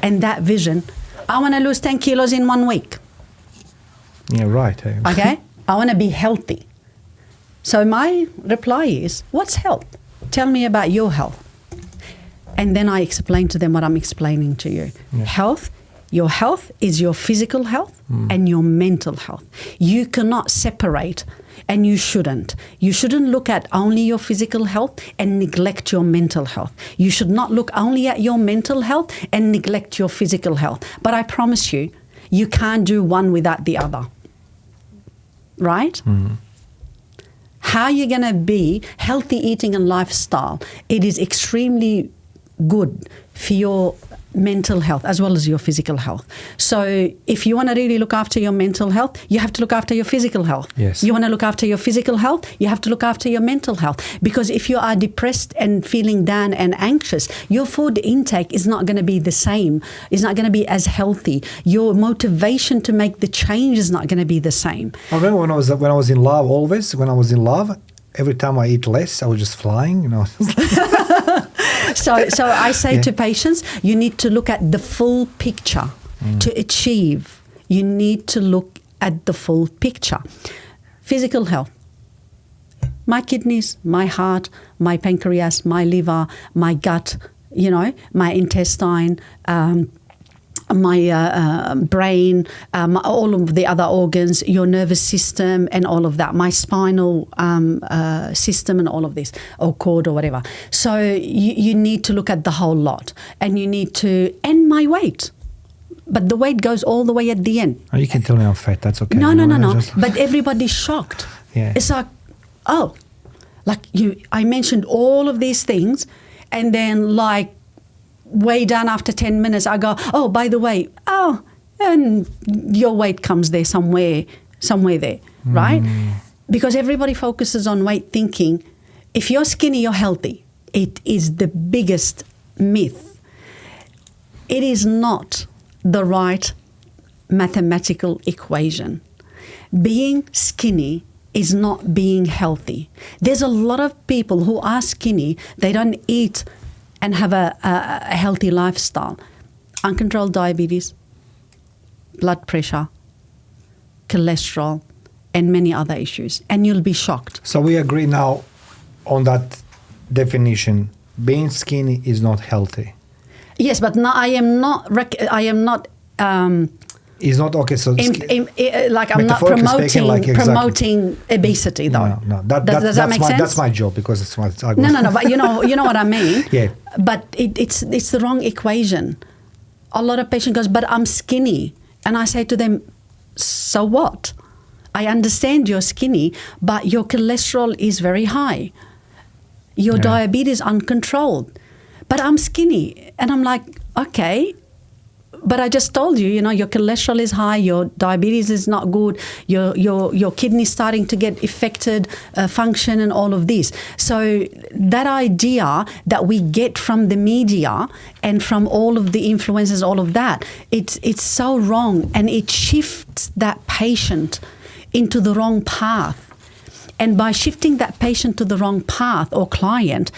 and that vision, I want to lose 10 kilos in 1 week. Yeah, right. Okay, I want to be healthy. So my reply is, what's health? Tell me about your health. And then I explain to them what I'm explaining to you. Yeah. Your health is your physical health and your mental health. You cannot separate. And you shouldn't. You shouldn't look at only your physical health and neglect your mental health. You should not look only at your mental health and neglect your physical health. But I promise you, you can't do one without the other. Right? How are you going to be healthy eating and lifestyle? It is extremely good for your mental health as well as your physical health. So if you want to really look after your mental health, you have to look after your physical health. Yes. You want to look after your physical health, you have to look after your mental health. Because if you are depressed and feeling down and anxious, your food intake is not going to be the same. It's not going to be as healthy. Your motivation to make the change is not going to be the same. I remember when I was in love, always when I was in love, every time I eat less, I was just flying, So I say to patients, you need to look at the full picture to achieve. You need to look at the full picture. Physical health. My kidneys, my heart, my pancreas, my liver, my gut, my intestine, my brain, all of the other organs, your nervous system and all of that, my spinal system and all of this, or cord or whatever. So you need to look at the whole lot, and you need to, and my weight. But the weight goes all the way at the end. Oh, you can tell me I'm fat, that's okay. No. But everybody's shocked. Yeah. It's like, I mentioned all of these things, and then way down after 10 minutes, I go, oh, by the way, and your weight comes there somewhere there, right? Because everybody focuses on weight thinking, if you're skinny, you're healthy. It is the biggest myth. It is not the right mathematical equation. Being skinny is not being healthy. There's a lot of people who are skinny, they don't eat and have a healthy lifestyle. Uncontrolled diabetes, blood pressure, cholesterol, and many other issues. And you'll be shocked. So we agree now on that definition. Being skinny is not healthy. Yes, but no, I am not It's not okay. So like I'm not metaphorically speaking, promoting obesity, though. No. Does that make sense? That's my job, because it's my. No. But you know what I mean. Yeah. But it's the wrong equation. A lot of patients goes, but I'm skinny, and I say to them, so what? I understand you're skinny, but your cholesterol is very high. Your diabetes uncontrolled, but I'm skinny, and I'm like, okay. But I just told you, your cholesterol is high, your diabetes is not good, your kidney's starting to get affected, function, and all of this. So that idea that we get from the media and from all of the influencers, all of that, it's so wrong, and it shifts that patient into the wrong path. And by shifting that patient to the wrong path or client,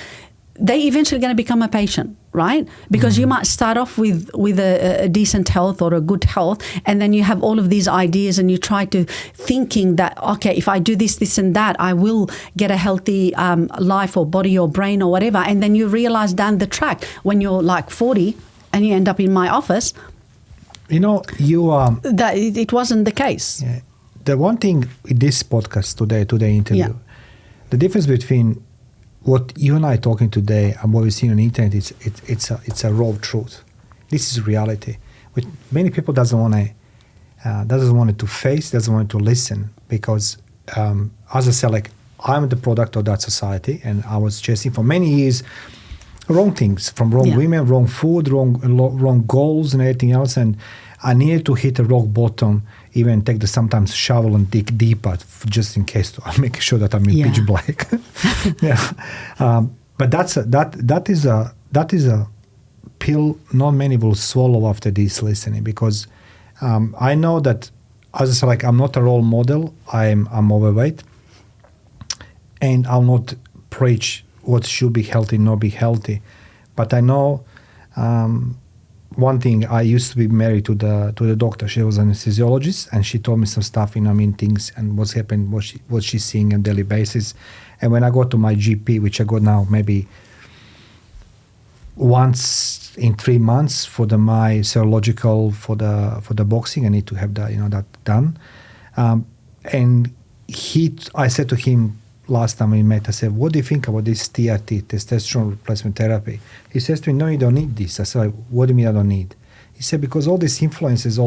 they eventually going to become a patient, right? Because you might start off with a decent health or a good health, and then you have all of these ideas, and you try to thinking that, okay, if I do this and that, I will get a healthy life or body or brain or whatever. And then you realize down the track when you're like 40 and you end up in my office, that it wasn't the case. Yeah. The one thing in this podcast today interview, the difference between what you and I are talking today and what we see on the internet, it's a raw truth. This is reality, which many people doesn't want to face, doesn't want to listen, because as I said, like, I'm the product of that society, and I was chasing for many years wrong things, from wrong women, wrong food, wrong goals, and everything else, and I needed to hit a rock bottom, even take the sometimes shovel and dig deeper, just in case to make sure that I'm in pitch black. But that is a pill not many will swallow after this listening, because I know that, as I said, like, I'm not a role model. I'm overweight, and I'll not preach what should be healthy, not be healthy. But I know. One thing, I used to be married to the doctor. She was an anesthesiologist, and she told me some stuff, things and what's happening, what she's seeing on daily basis. And when I go to my GP, which I go now maybe once in 3 months for my serological for the boxing, I need to have that done. And I said to him last time we met, I said, what do you think about this TRT, testosterone replacement therapy? He says to me, no, you don't need this. I said, what do you mean I don't need? He said, because all these influencers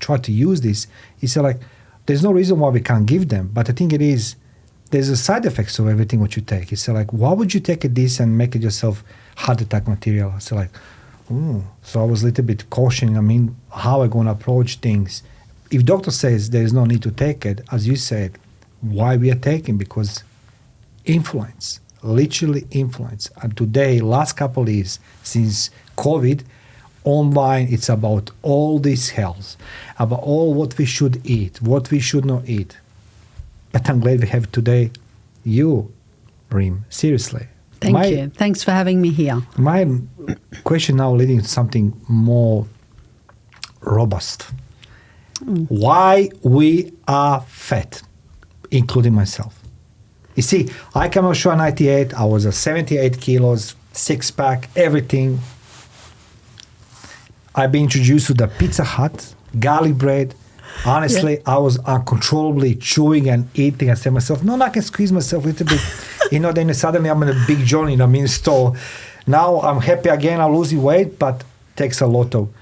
try to use this. He said, like, there's no reason why we can't give them. But I think there's a side effects of everything what you take. He said, like, why would you take this and make it yourself heart attack material? I said, like, so I was a little bit cautioning, how are I going to approach things? If doctor says there is no need to take it, as you said, why we are taking? Because influence, literally influence. And today, last couple of years, since COVID, online, it's about all this health, about all what we should eat, what we should not eat. But I'm glad we have today you, Reem, seriously. Thank you. Thanks for having me here. My question now leading to something more robust. Why we are fat, including myself. You see, I came out show 98, I was 78 kilos, 6-pack, everything. I've been introduced to the Pizza Hut, garlic bread. Honestly, I was uncontrollably chewing and eating. I said to myself, no, I can squeeze myself a little bit. Then suddenly I'm in a big journey, store. Now I'm happy again, I'm losing weight, but takes a lot of...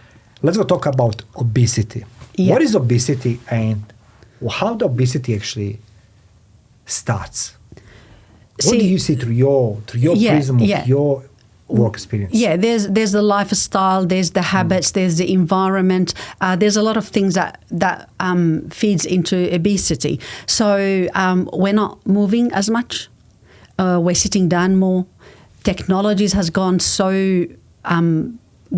Let's go talk about obesity. Yeah. What is obesity, and how the obesity actually starts? What do you see through your prism of your work experience? Yeah, there's the lifestyle, there's the habits, there's the environment. There's a lot of things that feeds into obesity. So we're not moving as much. We're sitting down more. Technologies has gone so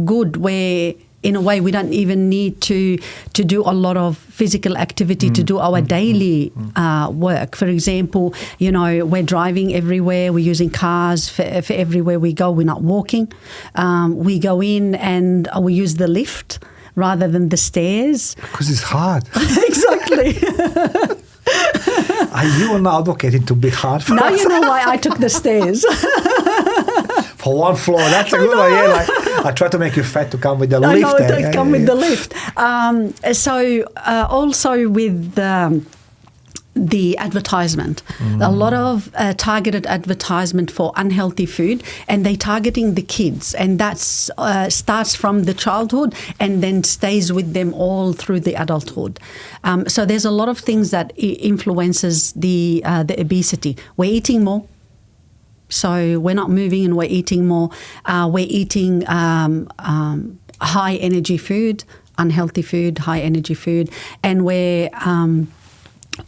good where, in a way, we don't even need to do a lot of physical activity to do our daily work. For example, we're driving everywhere. We're using cars for everywhere we go. We're not walking. We go in and we use the lift rather than the stairs. Because it's hard. Exactly. Are you not advocating to be hard for us? Now you know why I took the stairs. For one floor. That's a good idea. I try to make you fat to come with the I lift. know, to come with the lift. Also with the advertisement, a lot of targeted advertisement for unhealthy food, and they're targeting the kids, and that's starts from the childhood and then stays with them all through the adulthood. So there's a lot of things that influences the obesity. We're eating more. So we're not moving and we're eating more. We're eating high energy food, unhealthy food, high energy food, and we're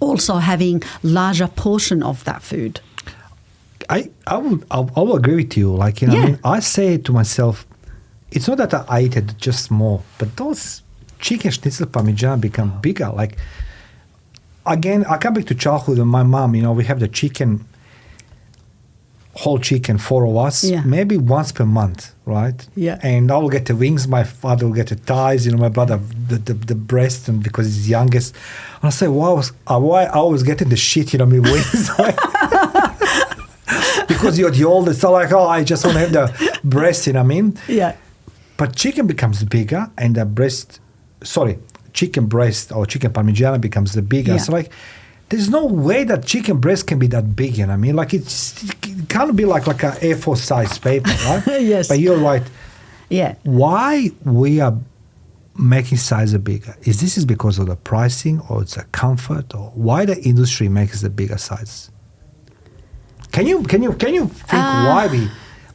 also having larger portion of that food. I will agree with you. Like, you know, I mean, I say to myself, it's not that I eat it just more, but those chicken schnitzel parmigiana become bigger. Like, again, I come back to childhood and my mom, you know, we have the chicken, whole chicken, 4 of us, maybe once per month, right? Yeah. And I will get the wings, my father will get the thighs, you know, my brother the breast, and because he's youngest. And I say, why I always getting the shit, you know, my wings? Because you're the oldest, so like, I just want to have the breast, you know what I mean? Yeah. But chicken becomes bigger, and the chicken breast or chicken parmigiana becomes the bigger. Yeah. So like, there's no way that chicken breast can be that big, you know what I mean? Like, it can't be like a A4 size paper, right? Yes. But you're right. Yeah. Why we are making sizes bigger? Is this because of the pricing, or it's a comfort, or why the industry makes the bigger sizes? Can you think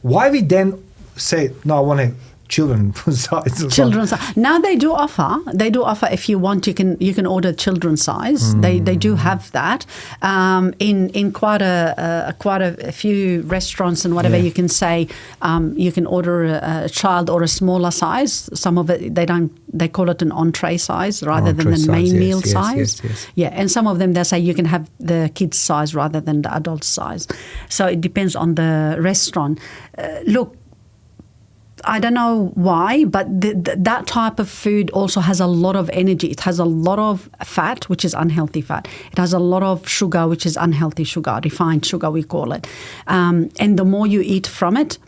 why we then say, no, I want a children size? Children's size. Now they do offer. If you want, you can order children's size. They do have that in quite a few restaurants and whatever. You can say you can order a child or a smaller size. Some of it they call it an entree size rather than the main meal size. Yes. Yeah, and some of them they say you can have the kids size rather than the adult size. So it depends on the restaurant. Look, I don't know why, but that type of food also has a lot of energy. It has a lot of fat, which is unhealthy fat. It has a lot of sugar, which is unhealthy sugar, refined sugar we call it. And the more you eat from it,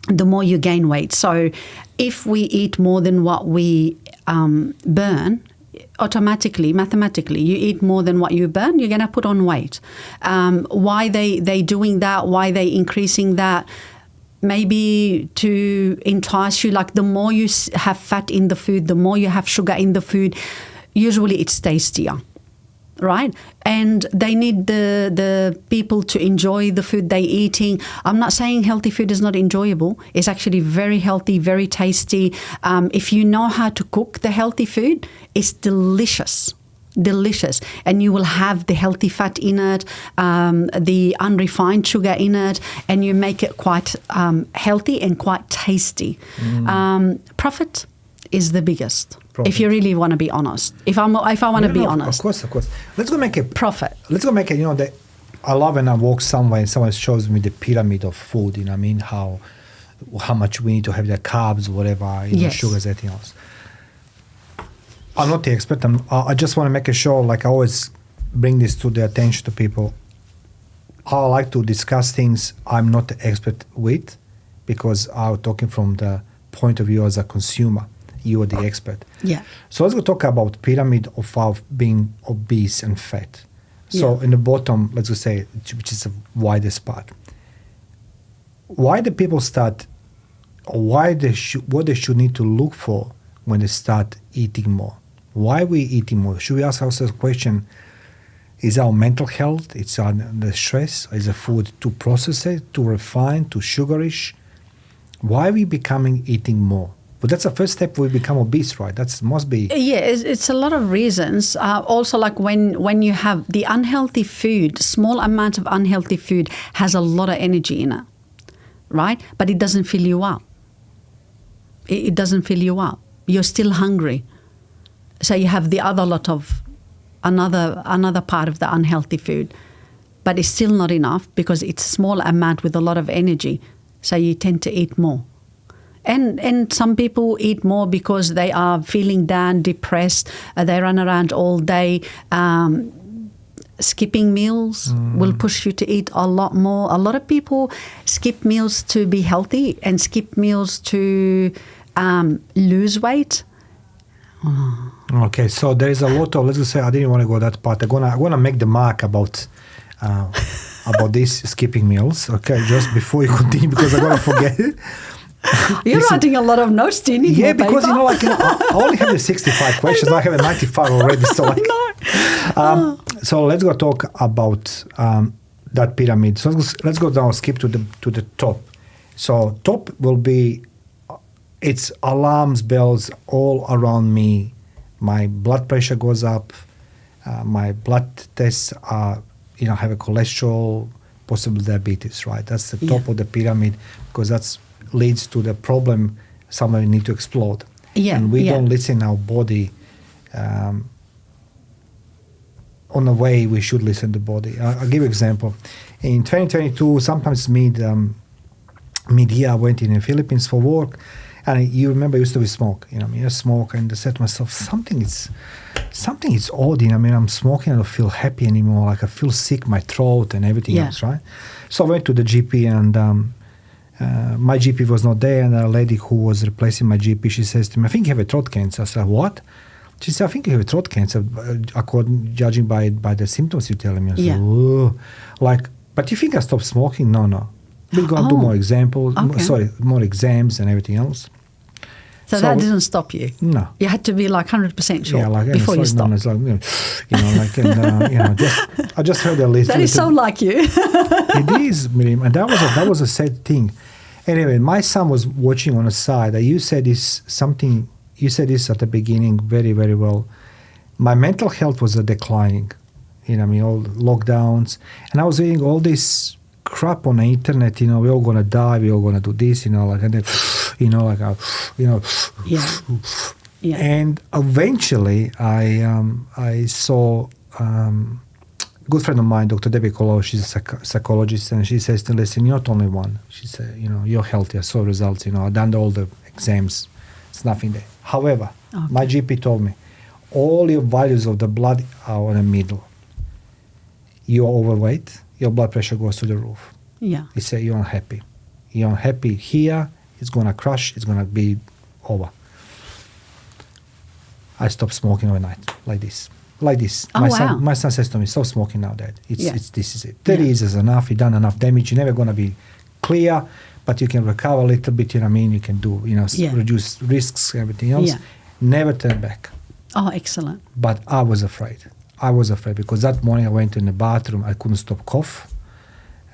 the more you gain weight. So if we eat more than what we burn, automatically, mathematically, you eat more than what you burn, you're going to put on weight. Why they doing that? Why they increasing that? Maybe to entice you, like the more you have fat in the food, the more you have sugar in the food, usually it's tastier, right? And they need the people to enjoy the food they're eating. I'm not saying healthy food is not enjoyable. It's actually very healthy, very tasty. If you know how to cook the healthy food, it's delicious. And you will have the healthy fat in it, the unrefined sugar in it, and you make it quite healthy and quite tasty. Profit is the biggest. If you really want to be honest. If I want to be honest. Of course. Let's go make a profit. Let's go make it, I love when I walk somewhere and someone shows me the pyramid of food, you know what I mean? How much we need to have the carbs, whatever, sugars, everything else. I'm not the expert. I just want to make sure, like I always bring this to the attention to people. I like to discuss things I'm not the expert with, because I'm talking from the point of view as a consumer. You are the expert. Yeah. So let's go talk about pyramid of being obese and fat. So in the bottom, let's just say, which is the widest part. Why do people start, or what they should need to look for when they start eating more? Why are we eating more? Should we ask ourselves the question, is our mental health, it's the stress, is the food too processed, too refined, too sugarish? Why are we eating more? But that's the first step. We become obese, right? That must be. Yeah, it's a lot of reasons. Also, like when you have the unhealthy food, small amount of unhealthy food has a lot of energy in it, right? But it doesn't fill you up. It doesn't fill you up. You're still hungry. So you have the other lot of another part of the unhealthy food, but it's still not enough because it's a small amount with a lot of energy. So you tend to eat more. And some people eat more because they are feeling down, depressed. They run around all day. skipping meals will push you to eat a lot more. A lot of people skip meals to be healthy and skip meals to lose weight. Okay, so there is a lot of, let's just say, I didn't want to go that part. I'm gonna make the mark about this skipping meals. Okay, just before you continue, because I'm gonna forget it. You're writing a lot of notes, do you need more because paper? I only have the 65 questions. I have a 95 already. So so let's go talk about that pyramid. So let's go down, skip to the top. So top will be, it's alarms, bells all around me. My blood pressure goes up. My blood tests are, have a cholesterol, possible diabetes, right? That's the top of the pyramid, because that's leads to the problem somewhere need to explode. And we don't listen our body on the way we should listen to the body. I'll give you an example. In 2022, sometimes mid-year, I went in the Philippines for work, and you remember I used to smoke. I smoke, and I said to myself, something is odd. I'm smoking, I don't feel happy anymore. Like I feel sick, my throat and everything else, right? So I went to the GP, and my GP was not there, and a lady who was replacing my GP, she says to me, I think you have a throat cancer. I said, what? She said, I think you have a throat cancer, judging by the symptoms you're telling me. I said, oh. But you think I stopped smoking? No. We're going to do more more exams and everything else. So that didn't stop you? No. You had to be 100% sure before you stopped. I just heard a list. That is so like you. It is, Miriam, and that was a sad thing. Anyway, my son was watching on the side. You said this at the beginning very, very well. My mental health was declining. All lockdowns, and I was reading all this crap on the internet. We're all gonna die. We're all gonna do this. And then, And eventually, I saw. Good friend of mine, Dr. Debbie Kolo, she's a psychologist, and she says to me, listen, you're not only one. She said, you're healthy. I saw results. I've done all the exams. It's nothing there. However, my GP told me, all your values of the blood are in the middle. You're overweight, your blood pressure goes to the roof. Yeah. He said, you're unhappy. You're unhappy here, it's going to crash, it's going to be over. I stopped smoking overnight, like this. My son says to me, stop smoking now, Dad. This is it. 30 years is enough. You've done enough damage. You're never going to be clear, but you can recover a little bit. You can do, reduce risks, everything else. Yeah. Never turn back. Oh, excellent. But I was afraid. Because that morning I went in the bathroom. I couldn't stop cough.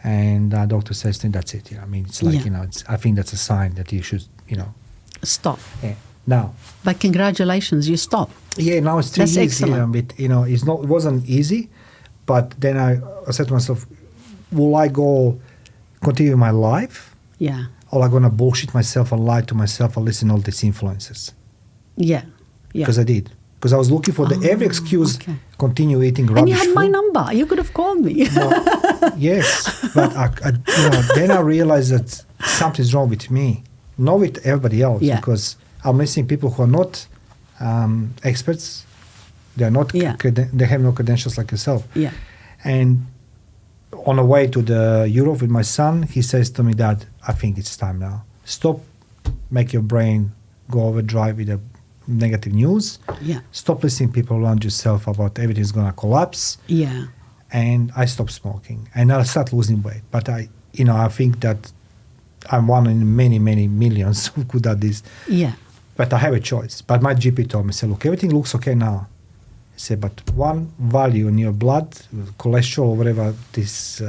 And the doctor says to me, that's it. It's like, I think that's a sign that you should, stop. Yeah. Now. But congratulations, you stopped. Yeah, now it's 3 years. That's excellent. It wasn't easy, but then I said to myself, will I continue my life? Yeah. Or am I going to bullshit myself and lie to myself and listen to all these influences? Yeah. Because I did. Because I was looking for every excuse, continue eating rubbish. And you had my number. You could have called me. Yes, but then I realized that something's wrong with me, not with everybody else, because I'm listening to people who are not experts. They are not. They have no credentials like yourself. Yeah. And on the way to the Europe with my son, he says to me, Dad, I think it's time now. Stop, make your brain go overdrive with the negative news. Yeah. Stop listening to people around yourself about everything's going to collapse. Yeah. And I stopped smoking, and I started losing weight. But I think that I'm one in many, many millions who could do this. Yeah. But I have a choice. But my GP told me, say, look, everything looks okay now. He said, but one value in your blood, cholesterol, whatever this,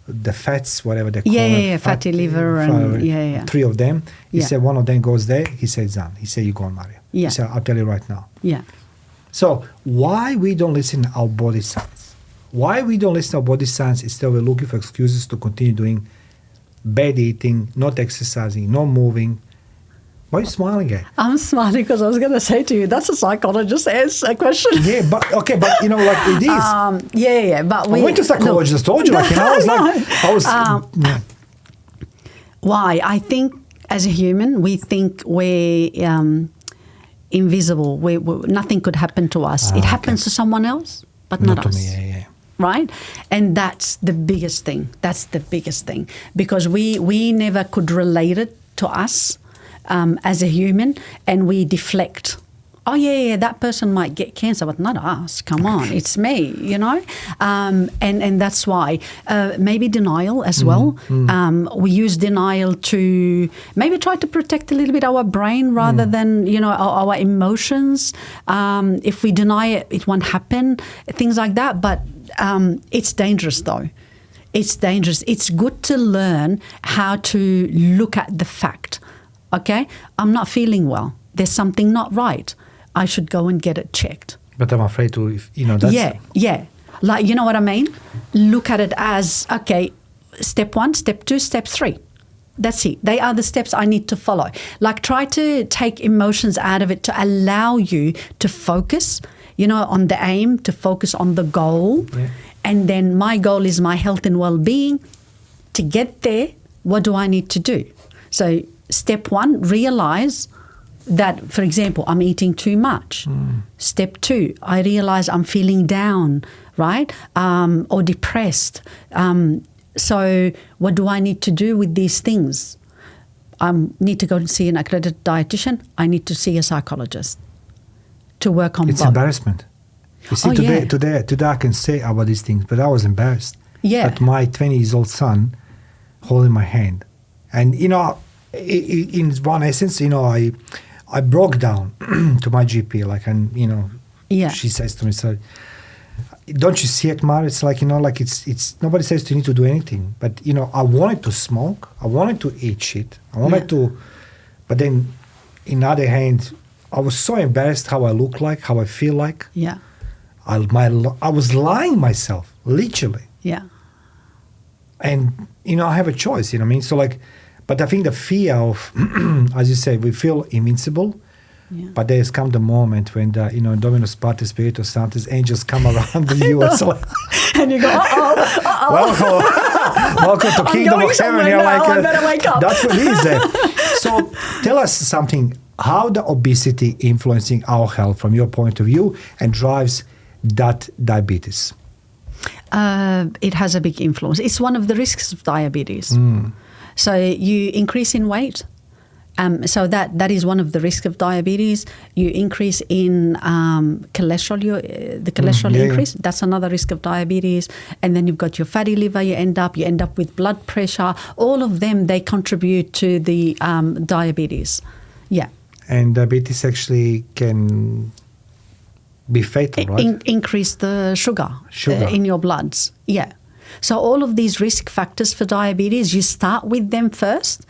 the fats, whatever they call it. Fatty liver and 3 of them. He said one of them goes there. He said, it's done. He said, you're gone, Mario. Yeah. He said, I'll tell you right now. Yeah. So why we don't listen to our body signs? Why we don't listen to our body signs instead we're looking for excuses to continue doing bad eating, not exercising, not moving? Why are you smiling at? I'm smiling because I was going to say to you, that's a psychologist answer question. Yeah, but it is. But I went to psychologist, told you, Why? I think as a human, we think we're invisible. Nothing could happen to us. It happens to someone else, but not us. To me, right? And that's the biggest thing. That's the biggest thing, because we never could relate it to us as a human, and we deflect. Oh, yeah, that person might get cancer, but not us. Come on, it's me, And that's why maybe denial as well. We use denial to maybe try to protect a little bit our brain rather than, our emotions. If we deny it, it won't happen, things like that. But it's dangerous, though. It's dangerous. It's good to learn how to look at the fact. Okay, I'm not feeling well. There's something not right. I should go and get it checked. But I'm afraid to, that's... Yeah. Like, you know what I mean? Look at it as, okay, step 1, step 2, step 3. That's it. They are the steps I need to follow. Like, try to take emotions out of it to allow you to focus, on the aim, to focus on the goal. Yeah. And then my goal is my health and well-being. To get there, what do I need to do? So step 1, realize that, for example, I'm eating too much. Step 2, I realize I'm feeling down, right? Or depressed. So what do I need to do with these things? I need to go and see an accredited dietitian. I need to see a psychologist to work on It's both. Embarrassment. You see, today I can say about these things, but I was embarrassed. Yeah. At my 20-year-old son holding my hand. And, in one essence, I broke down to my GP, she says to me, so, don't you see it, Mar? It's like, it's nobody says you need to do anything. But, I wanted to smoke. I wanted to eat shit. I wanted to, but then, in the other hand, I was so embarrassed how I look like, how I feel like. Yeah. I was lying myself, literally. Yeah. And, I have a choice, So, but I think the fear of, as you say, we feel invincible. Yeah. But there's come the moment when the, Dominus Pater Spiritus Sanctus, angels come around you. And, so, and you go, welcome to Kingdom of Heaven. You're like, I better wake up. That's what it is. So tell us something, how the obesity influencing our health from your point of view and drives that diabetes? It has a big influence. It's one of the risks of diabetes. So you increase in weight. So that is one of the risks of diabetes. You increase in cholesterol, the cholesterol increase. Yeah. That's another risk of diabetes. And then you've got your fatty liver. You end up with blood pressure. All of them, they contribute to the diabetes. Yeah. And diabetes actually can be fatal, right? Increase the sugar. In your bloods. Yeah. So all of these risk factors for diabetes, you start with them first.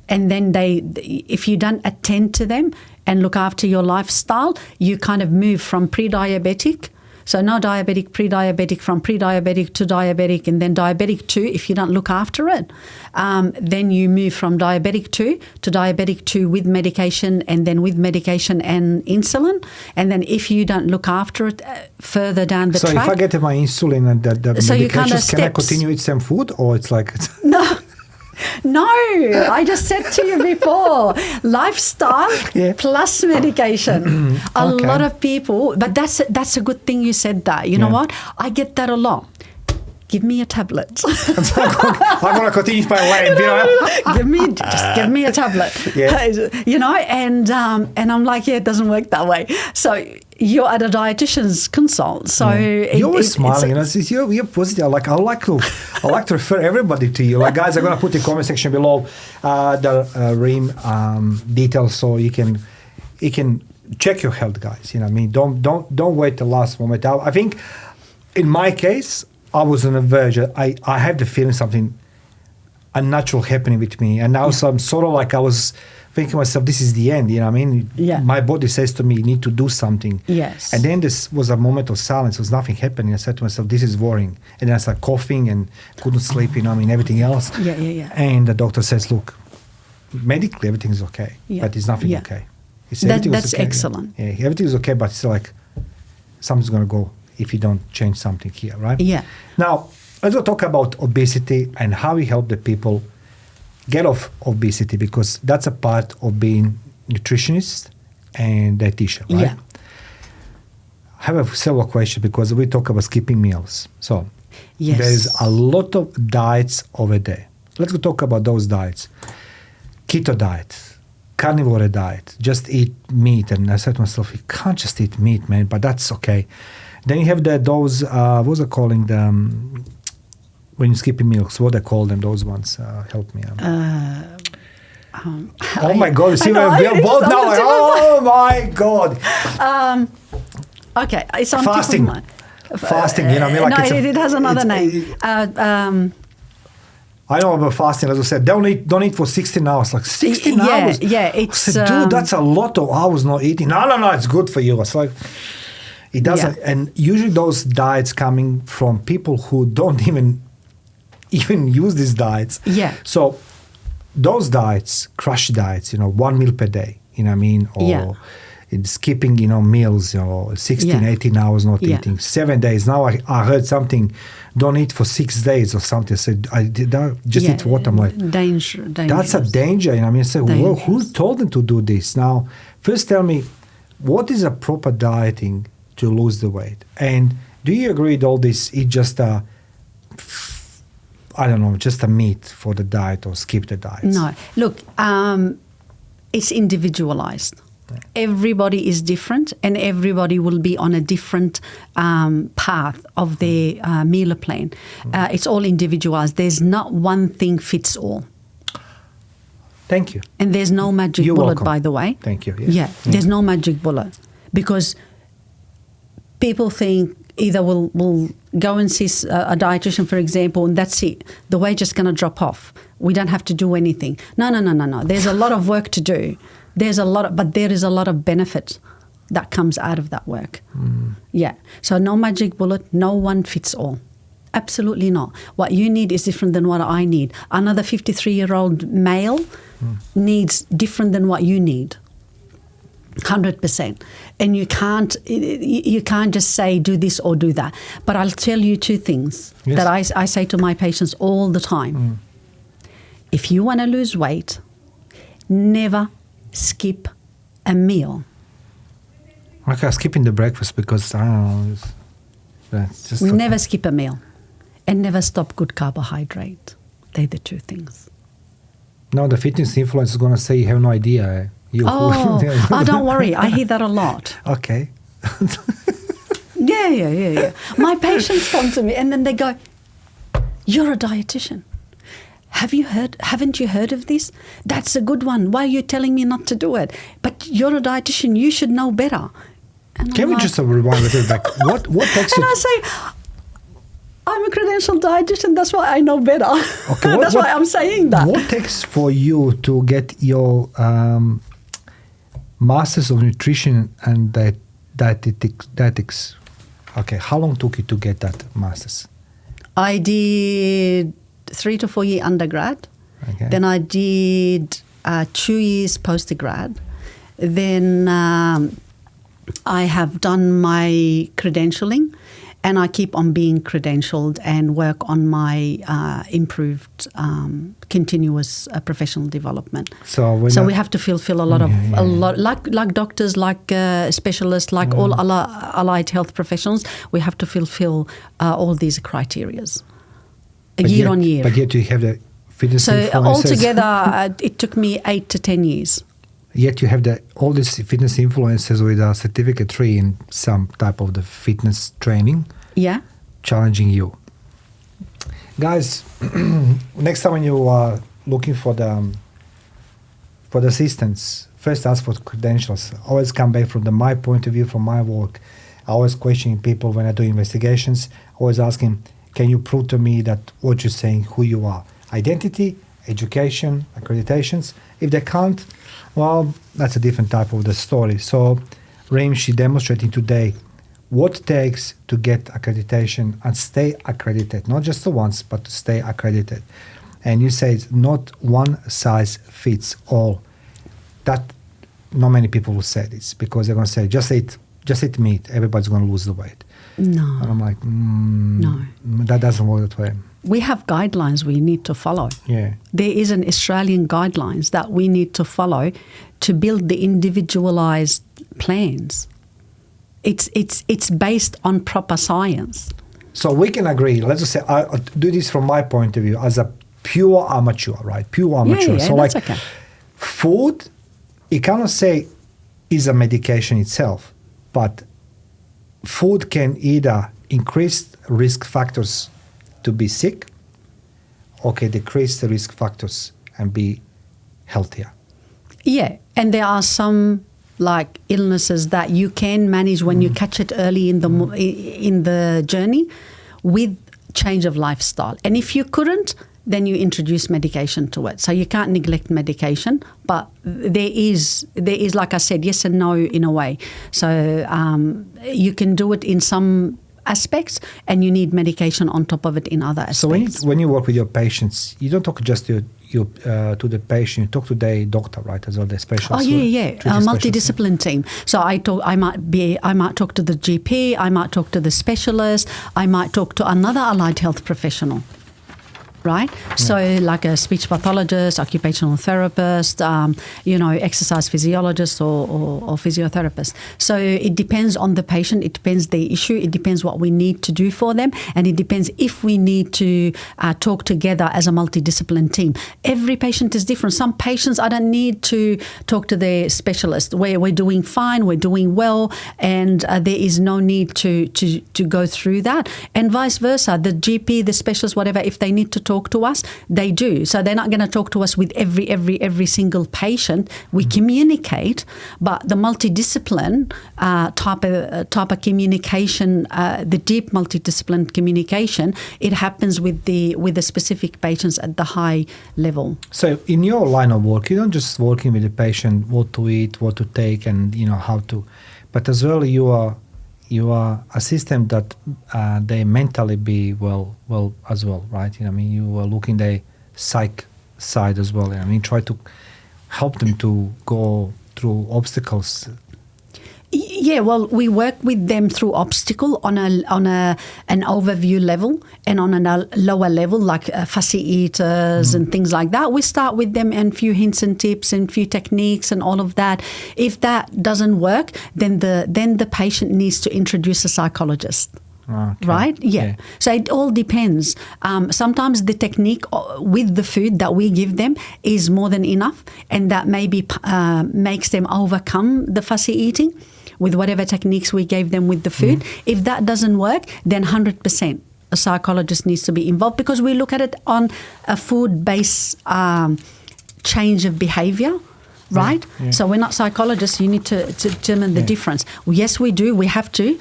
And then if you don't attend to them and look after your lifestyle, you kind of move from pre-diabetic. So no diabetic, pre-diabetic, from pre-diabetic to diabetic, and then diabetic 2 if you don't look after it. Then you move from diabetic 2 to diabetic 2 with medication, and then with medication and insulin. And then if you don't look after it further down the track. So if I get my insulin and the medications, can I continue eat some food, or it's like... No, I just said to you before, lifestyle plus medication. A lot of people, but that's a good thing you said that. You know what? I get that a lot. Give me a tablet. I want to continue my way. Give me a tablet. And I'm like, it doesn't work that way. So you're at a dietitian's consult. So you're always smiling. You're positive. I like to refer everybody to you. Like, guys, I'm gonna put the comment section below the Reem details, so you can check your health, guys. Don't wait the last moment. I think in my case, I was on the verge. I have the feeling something unnatural happening with me, and now so I'm sort of like I was thinking to myself, this is the end. My body says to me, you need to do something. Yes. And then this was a moment of silence. There was nothing happening. I said to myself, this is worrying. And then I started coughing and couldn't sleep. Everything else. Yeah. And the doctor says, look, medically everything is okay, but it's nothing okay. That's okay. Excellent. Yeah, everything is okay, but it's like something's going to go if you don't change something here, right? Yeah. Now, let's talk about obesity and how we help the people get off obesity, because that's a part of being nutritionist and dietitian, right? Yeah. have several questions because we talk about skipping meals. So Yes. there's a lot of diets over there. Let's go talk about those diets. Keto diet, carnivore diet, just eat meat. And I said to myself, you can't just eat meat, man, but that's okay. Then you have those, what was I calling them? When you're skipping meals, what they call them, those ones? Help me. Oh my God, you see where we are both now? Like, oh my God. Okay, it's on Fasting. Tip of my, Fasting, you know what I mean? Like no, it has another name. I know about fasting, as I said, don't eat for 16 hours. Like 16 hours? Yeah, it's... I said, dude, that's a lot of hours not eating. No, it's good for you. It's like, it doesn't. Yeah. And usually those diets coming from people who don't even use these diets. Yeah. So those diets, crash diets, 1 meal per day, you know what I mean? Or skipping, meals, 16, 18 hours not eating. 7 days. Now I heard something, don't eat for 6 days or something. I said, I did that, just eat water. I'm like, dangerous. That's a danger. You know what I mean? I said, well, who told them to do this? Now, first tell me, what is a proper dieting to lose the weight? And do you agree with all this? It's just just a meat for the diet or skip the diet? No. Look, it's individualized. Everybody is different and everybody will be on a different path of their meal plan. It's all individualized. There's not one thing fits all. Thank you. And there's no magic You're bullet, welcome. by the way. Thank you. Yeah, there's no magic bullet because people think either we'll go and see a dietitian, for example, and that's it. The weight just going to drop off. We don't have to do anything. No. There's a lot of work to do. But there is a lot of benefit that comes out of that work. Yeah. So no magic bullet, no one fits all. Absolutely not. What you need is different than what I need. Another 53-year-old male needs different than what you need. 100%. And you can't just say do this or do that. But I'll tell you two things that I say to my patients all the time. If you want to lose weight, never skip a meal. Okay, skipping the breakfast because I don't know. That's just never skip a meal, and never stop good carbohydrate. They're the two things. No, the fitness influencer is going to say you have no idea. Don't worry. I hear that a lot. Okay. Yeah. My patients come to me and then they go, "You're a dietitian. Haven't you heard of this? That's a good one. Why are you telling me not to do it? But you're a dietitian. You should know better." And Can we just rewind a little back? What takes you? And I say, I'm a credentialed dietitian. That's why I know better. Okay, That's why I'm saying that. What takes for you to get your Masters of Nutrition and Dietetics? Okay, how long took you to get that Masters? I did 3 to 4 year undergrad. Okay. Then I did 2 years postgrad. Then I have done my credentialing, and I keep on being credentialed and work on my improved continuous professional development. So we have to fulfill a lot like doctors, like specialists, like all allied health professionals. We have to fulfill all these criterias. Year on year. But yet you have the fitness influencers. So altogether, it took me 8 to 10 years. Yet you have all these fitness influencers with a certificate 3 in some type of the fitness training. Yeah. Challenging you. Guys, next time when you are looking for the assistance, first ask for credentials. Always come back from my point of view, from my work. I always questioning people when I do investigations. Always asking, can you prove to me that what you're saying, who you are? Identity, education, accreditations. If they can't, well, that's a different type of the story. So Reem, she demonstrating today what it takes to get accreditation and stay accredited, not just the once, but to stay accredited. And you say it's not one size fits all. That not many people will say this because they're going to say, just eat meat, everybody's going to lose the weight. No. And I'm like, no, that doesn't work that way. We have guidelines we need to follow. Yeah. There is an Australian guidelines that we need to follow to build the individualized plans. It's based on proper science. So we can agree. Let's just say I do this from my point of view as a pure amateur, right? Pure amateur. Yeah, so that's like okay. food, you cannot say is a medication itself, but food can either increase risk factors to be sick, or can decrease the risk factors and be healthier. Yeah, and there are some like illnesses that you can manage when you catch it early in the journey with change of lifestyle. And if you couldn't, then you introduce medication to it. So you can't neglect medication, but there is like I said, yes and no in a way. So you can do it in some aspects, and you need medication on top of it in other aspects. So when you work with your patients, you don't talk just to the patient, you talk to the doctor, right, as well, the specialist. Oh yeah, a multidiscipline team. So I might talk to the GP, I might talk to the specialist, I might talk to another allied health professional. Right? Yeah. So like a speech pathologist, occupational therapist, exercise physiologist or physiotherapist. So it depends on the patient. It depends the issue. It depends what we need to do for them. And it depends if we need to talk together as a multidiscipline team. Every patient is different. Some patients, I don't need to talk to the specialist. We're doing fine. We're doing well. And there is no need to go through that. And vice versa. The GP, the specialist, whatever, if they need to talk to us, they do. So they're not going to talk to us with every single patient. We communicate, but the multidiscipline type of communication, the deep multidiscipline communication, it happens with the specific patients at the high level. So in your line of work, you don't just working with the patient what to eat, what to take, and how to, but as well you are a system that they mentally be well as well, right? You are looking the psych side as well. Try to help them to go through obstacles. Yeah, well, we work with them through obstacle on an overview level and on a lower level, like fussy eaters and things like that. We start with them and few hints and tips and few techniques and all of that. If that doesn't work, then the patient needs to introduce a psychologist. Okay. Right? Yeah. So it all depends. Sometimes the technique with the food that we give them is more than enough, and that maybe makes them overcome the fussy eating with whatever techniques we gave them with the food. If that doesn't work, then 100% a psychologist needs to be involved, because we look at it on a food-based change of behavior. Right? Yeah. So we're not psychologists. You need to determine the difference. Yes, we do. We have to,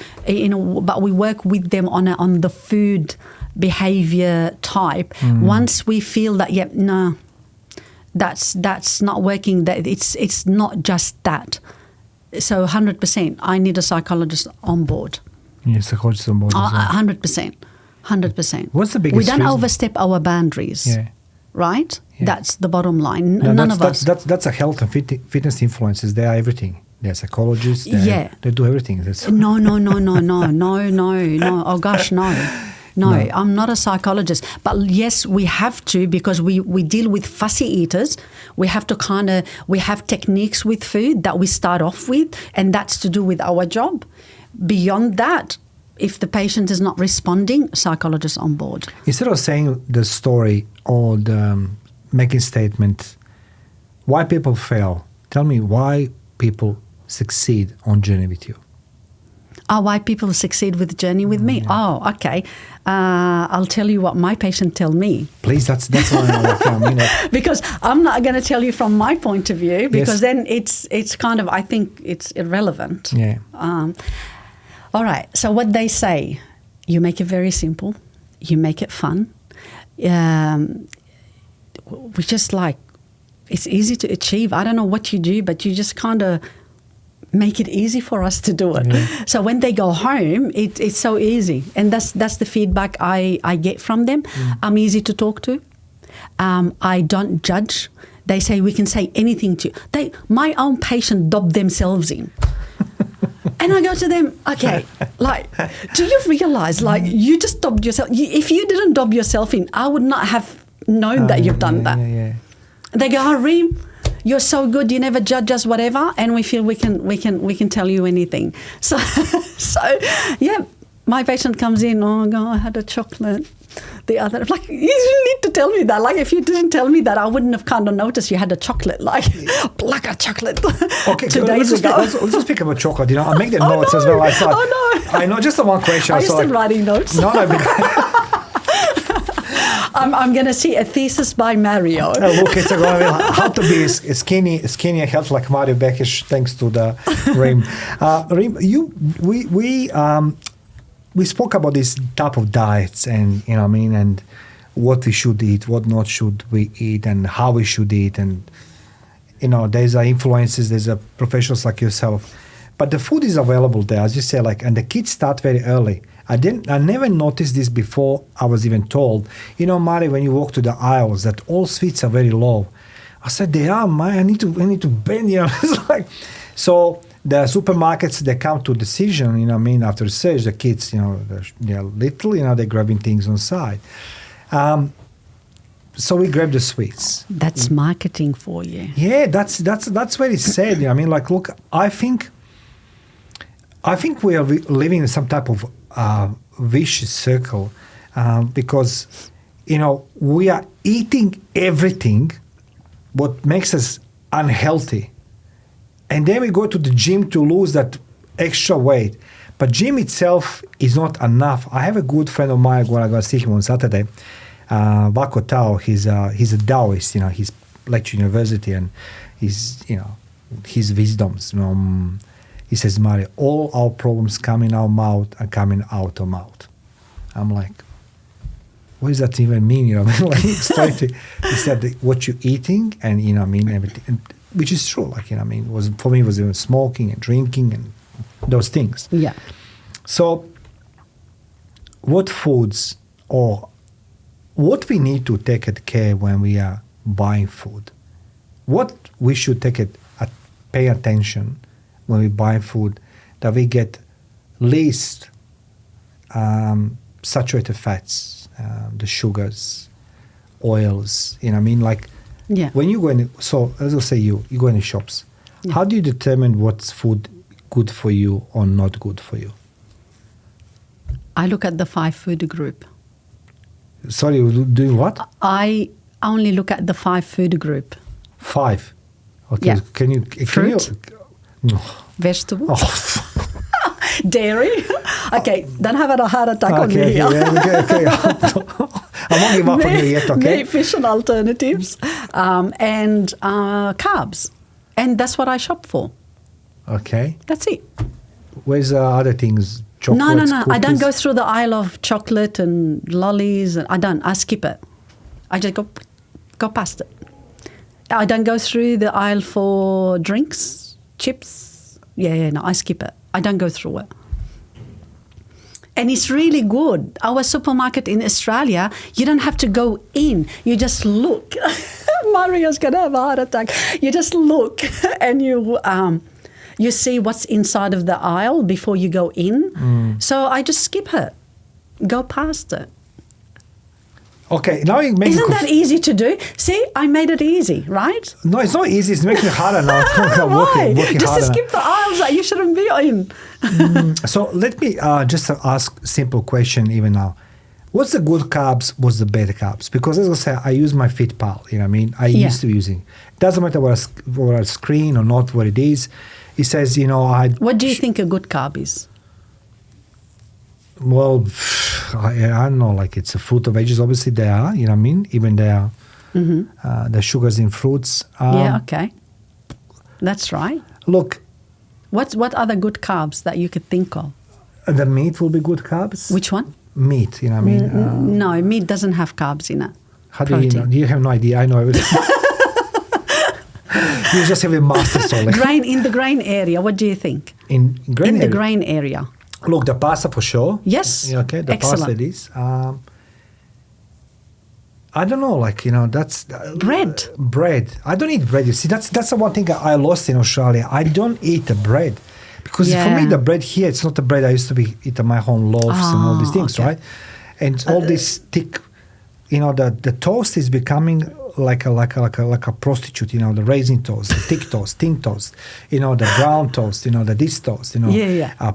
but we work with them on the food behavior type. Once we feel that, no, that's not working. That it's not just that. So 100%, I need a psychologist on board. Yeah, psychologist on board. 100%. 100%. What's the biggest We don't reason? overstep our boundaries. Yeah. Right? Yeah. That's the bottom line. No, None of us. That's a health and fitness influencers. They are everything. They're psychologists. They do everything. No. Oh gosh, no. I'm not a psychologist. But yes, we have to, because we deal with fussy eaters. We have to we have techniques with food that we start off with, and that's to do with our job. Beyond that, if the patient is not responding, psychologist on board. Instead of saying the story or making statement, why people fail, tell me why people succeed on journey with you. Why people succeed with the journey with me? Oh, okay. I'll tell you what my patient tell me. Please, that's what I know. Because I'm not going to tell you from my point of view, because then it's kind of, I think it's irrelevant. Yeah. All right. So what they say, you make it very simple. You make it fun. We just it's easy to achieve. I don't know what you do, but you just kind of make it easy for us to do it. Yeah. So when they go home, it's so easy. And that's the feedback I get from them. I'm easy to talk to. I don't judge. They say we can say anything to you. My own patient dob themselves in. And I go to them, okay, do you realize, you just dobbed yourself. If you didn't dob yourself in, I would not have known that you've done that. Yeah. They go, Reem, you're so good, you never judge us, whatever, and we feel we can tell you anything. So yeah, my patient comes in, oh God, I had a chocolate. The other, like, you need to tell me that. Like, if you didn't tell me that, I wouldn't have kind of noticed you had a chocolate, like a chocolate. Okay, 2 days ago. Let's just speak about chocolate. You know, I make the notes as well. I thought, I know, just the one question. Are you still writing notes? No, I'm going to see a thesis by Mario. Look, it's how to be skinny and healthy like Mario Bekes, thanks to the Reem. Reem, we spoke about this type of diets and, you know what I mean, and what we should eat, what not should we eat, and how we should eat. And, you know, there's influences, there's professionals like yourself. But the food is available there, as you say, like, and the kids start very early. I never noticed this before I was even told. You know, Mari, when you walk to the aisles, that all sweets are very low. I said, they are, Mari, I need to bend, you know. It's like, so the supermarkets, they come to decision, you know what I mean, after research, the kids, you know, they're little, you know, they're grabbing things on the side. So we grab the sweets. That's marketing for you. Yeah, that's very sad. You know, I mean, like, look, I think we are living in some type of vicious circle because, you know, we are eating everything what makes us unhealthy. And then we go to the gym to lose that extra weight. But gym itself is not enough. I have a good friend of mine, when I'm going to see him on Saturday, Wako Tao. He's a Taoist, you know, he's lectured university, and he's, you know, his wisdoms, you know, he says, Mario, all our problems come in our mouth and coming out of mouth. I'm like, what does that even mean? You know, like, he said what you're eating, and, you know, I mean, everything, and, which is true. Like, you know, I mean, for me, it was even smoking and drinking and those things. Yeah. So, what foods or what we need to take care when we are buying food? What we should pay attention when we buy food, that we get least saturated fats, the sugars, oils, you know what I mean? Like, yeah. When you go in, so as I say, you go in the shops, yeah. How do you determine what's food good for you or not good for you? I look at the 5 food group. Sorry, doing what? I only look at the 5 food group. 5? Okay, yeah. Can you... Fruit? No. Vegetables? Oh. Dairy? Okay, don't have a heart attack on me here. Okay. I won't give up on you yet, okay? Meat, fish and alternatives, and carbs. And that's what I shop for. Okay. That's it. Where's other things? Chocolates, No. cookies? I don't go through the aisle of chocolate and lollies. I don't. I skip it. I just go past it. I don't go through the aisle for drinks, chips. No, I skip it. I don't go through it. And it's really good. Our supermarket in Australia, you don't have to go in. You just look. Mario's going to have a heart attack. You just look and you see what's inside of the aisle before you go in. So I just skip it. Go past it. Okay, now you make Isn't that easy to do? See, I made it easy, right? No, it's not easy. It's making it harder now. Why? Working Just harder to skip the aisles that you shouldn't be in. So let me just ask a simple question even now. What's the good carbs? What's the bad carbs? Because as I say, I use my FitPal. You know what I mean? I used to be using. Doesn't matter what a screen or not what it is. It says, you know, What do you think a good carb is? Well, I don't know. Like, it's a fruit or veggies. Obviously, they are. You know what I mean? Even they are. The sugars in fruits. Yeah. Okay. That's right. Look. What other good carbs that you could think of? The meat will be good carbs. Which one? Meat. You know what I mean? No, meat doesn't have carbs in it. How do you know? You have no idea. I know everything. You just have a master soul. In the grain area, what do you think? In the grain area. Look, the pasta for sure. Yes. Okay, the excellent. pasta it is. I don't know, like, you know, that's... bread. Bread. I don't eat bread. You see, that's the one thing I lost in Australia. I don't eat the bread. Because for me, the bread here, it's not the bread I used to be eating my home loaves and all these things, right? And all this thick, you know, the toast is becoming like a prostitute, the raisin toast, the thick toast, thin toast, the brown toast, the this toast,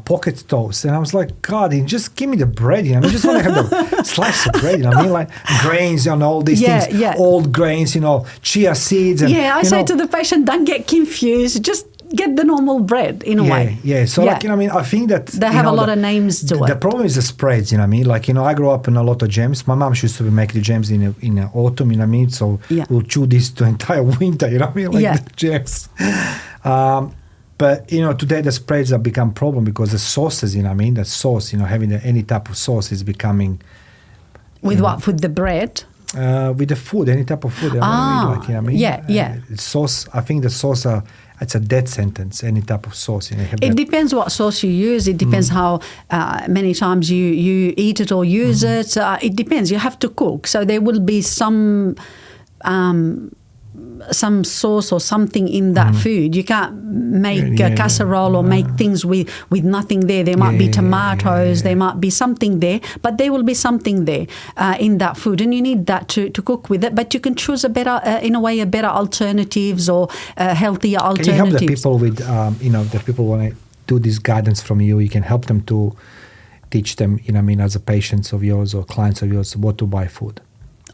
pocket toast. And I was like, God, just give me the bread, I just want to have the slice of bread, like grains, all these things, old grains, chia seeds. And, I say to the patient, don't get confused, just get the normal bread in a way. Yeah. So I think that they have a lot of names to it. The problem is the spreads, I grew up in a lot of jams. My mom used to make the jams in autumn, so we'll chew this the entire winter, the jams. But today the spreads have become a problem because the sauces, the sauce, having any type of sauce is becoming with what? With the bread? With the food, any type of food. Sauce. I think the sauce it's a death sentence. Any type of sauce. It depends what sauce you use. It depends how many times you eat it or use it. It depends. You have to cook, so there will be some sauce or something in that food. You can't make a casserole or make things with nothing there. There might be tomatoes, there might be something there, but there will be something there in that food, and you need that to cook with it. But you can choose a better alternatives or healthier alternatives. Can you help the people with, the people want to do this guidance from you? You can help them to teach them, as a patients of yours or clients of yours, what to buy food.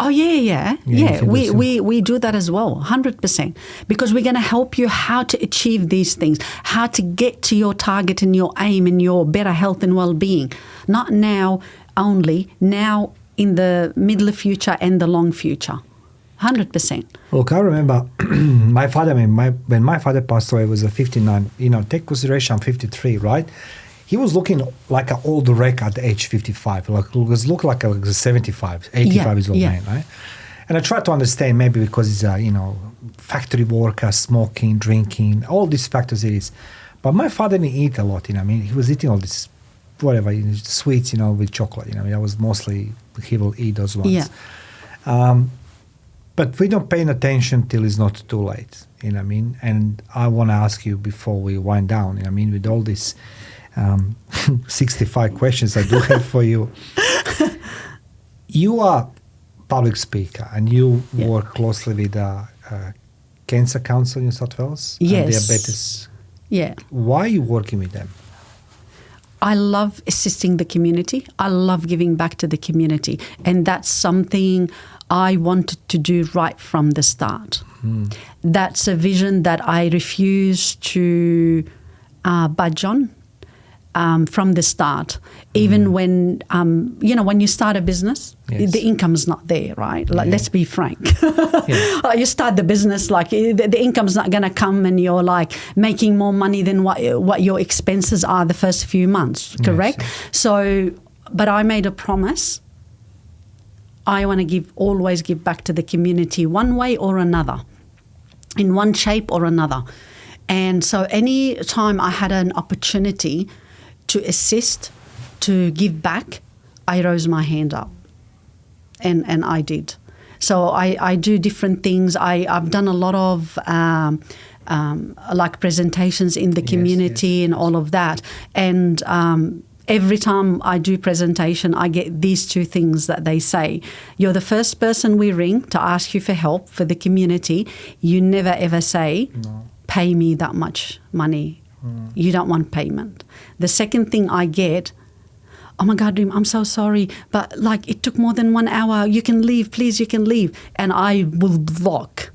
Oh, yeah. We do that as well, 100%, because we're going to help you how to achieve these things, how to get to your target and your aim and your better health and well-being. Not now only, now in the middle future and the long future, 100%. Look, I remember my father, when my father passed away, was 59. Take consideration, I'm 53, right? He was looking like an old wreck at age 55. Looked like a 75, 85 years old man, right? And I tried to understand, maybe because he's a, factory worker, smoking, drinking, all these factors it is. But my father didn't eat a lot, he was eating all this, whatever, sweets, with chocolate, that was mostly, he will eat those ones. Yeah. But we don't pay attention till it's not too late, And I want to ask you before we wind down, with all this 65 questions I do have for you. You are public speaker and you work closely with Cancer Council in New South Wales. Yes. And diabetes. Yeah. Why are you working with them? I love assisting the community. I love giving back to the community. And that's something I wanted to do right from the start. That's a vision that I refuse to budge on. From the start, even when, when you start a business, the income's not there, right? Let's be frank. You start the business, the income's not going to come and you're making more money than what your expenses are the first few months, correct? Yes. So, but I made a promise. I want to always give back to the community one way or another, in one shape or another. And so any time I had an opportunity to assist, to give back, I rose my hand up. And I did. So I do different things. I've done a lot of presentations in the community and all of that. And every time I do presentation, I get these two things that they say. You're the first person we ring to ask you for help for the community. You never ever say, pay me that much money. You don't want payment. The second thing I get, oh my God, Reem, I'm so sorry, but it took more than 1 hour. You can leave, please, you can leave. And I will block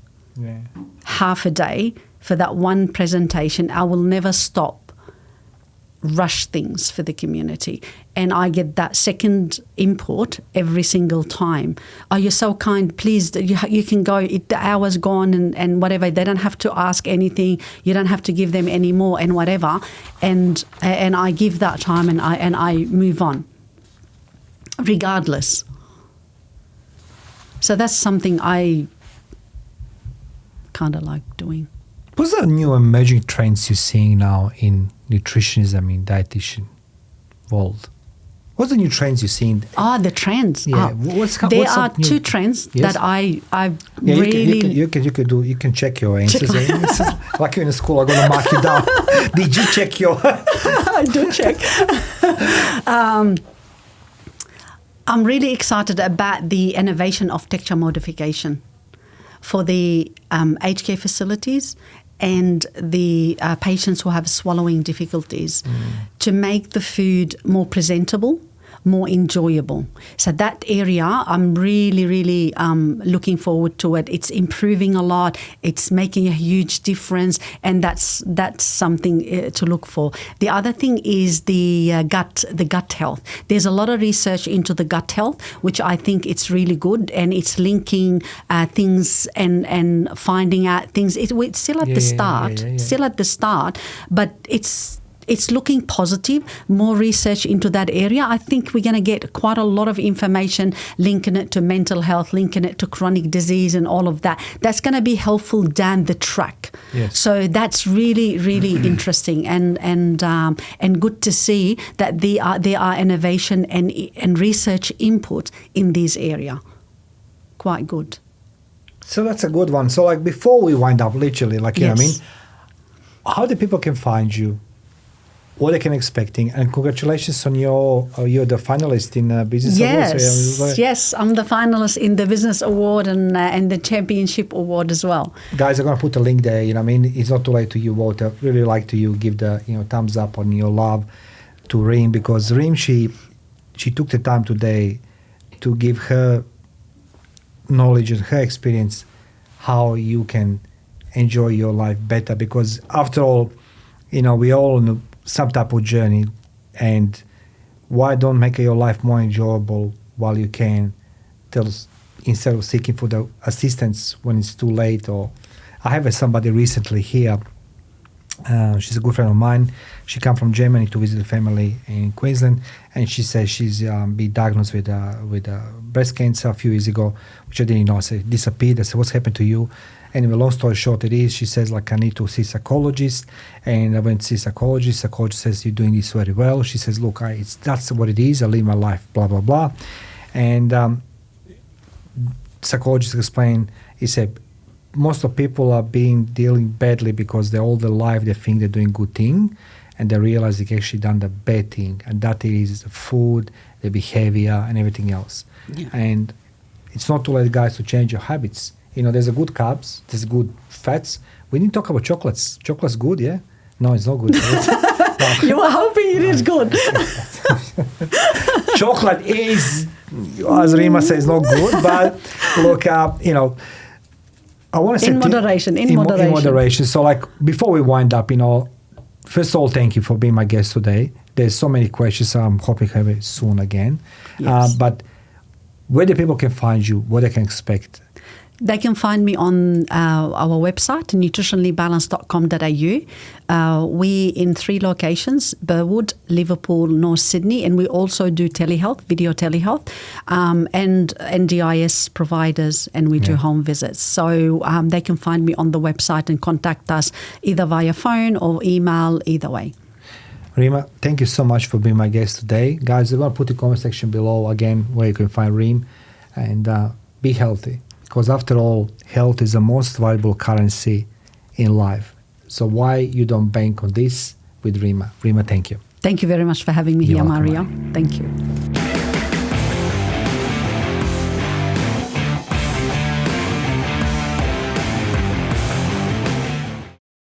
half a day for that one presentation. I will never stop. Rush things for the community, and I get that second input every single time. Oh, you're so kind, please, you can go, the hour's gone and whatever. They don't have to ask anything, you don't have to give them any more and whatever, and I give that time and I move on regardless. So that's something I kind of like doing. What's the new emerging trends you're seeing now in nutritionism, in dietitian world? What's the new trends you're seeing? The trends. Yeah. There are two trends that I really... You can check your answers. Like you're in school, I'm going to mark you down. Did you check your... I do check. I'm really excited about the innovation of texture modification. for the aged care facilities and the patients who have swallowing difficulties to make the food more presentable, more enjoyable. So that area, I'm really, really looking forward to it. It's improving a lot. It's making a huge difference, and that's something to look for. The other thing is the gut health. There's a lot of research into the gut health, which I think it's really good, and it's linking things and finding out things. It's still at the start, still at the start, but it's looking positive, more research into that area. I think we're going to get quite a lot of information linking it to mental health, linking it to chronic disease and all of that. That's going to be helpful down the track. Yes. So that's really, really interesting and good to see that there are innovation and research input in this area. Quite good. So that's a good one. So like before we wind up, literally, like, you know what I mean? How the people can find you? What they can expecting, and congratulations on you're the finalist in Business Award. Yes, I'm the finalist in the Business Award and the Championship Award as well. Guys, I'm gonna put a link there. You know, what I mean, it's not too late to you vote. I really like to you give the thumbs up on your love to Reem, because Reem she took the time today to give her knowledge and her experience how you can enjoy your life better. Because after all, we all know some type of journey, and why don't make your life more enjoyable while you can, instead of seeking for the assistance when it's too late. Or I have somebody recently here, she's a good friend of mine. She came from Germany to visit the family in Queensland, and she says she's been diagnosed with breast cancer a few years ago, which I didn't know. I said, disappeared. I said, what's happened to you? Anyway, long story short, she says, like, I need to see a psychologist. And I went to see a psychologist. Psychologist says, you're doing this very well. She says, look, that's what it is. I live my life, blah, blah, blah. And psychologist explained, he said, most of people are dealing badly because all their life they think they're doing good thing, and they realize they actually done the bad thing. And that is the food, the behavior, and everything else. Yeah. And it's not too late, guys, to change your habits. There's a good carbs, there's good fats. We didn't talk about chocolates. Chocolate's good, yeah? No, it's not good. No. You were hoping it is good. Chocolate is, as Reema says, not good. But look, I want to say... In moderation. So, like, before we wind up, first of all, thank you for being my guest today. There's so many questions. I'm hoping to have it soon again. Yes. But where the people can find you, what they can expect? They can find me on our website, nutritionallybalanced.com.au. We in 3 locations, Burwood, Liverpool, North Sydney, and we also do telehealth, video telehealth, and NDIS providers, and we do home visits. So they can find me on the website and contact us either via phone or email, either way. Reema, thank you so much for being my guest today. Guys, I'm going to put the comment section below again where you can find Reem, and be healthy. Because after all, health is the most valuable currency in life. So why you don't bank on this with Reema? Reema, thank you. Thank you very much for having me here, Mario. Thank you.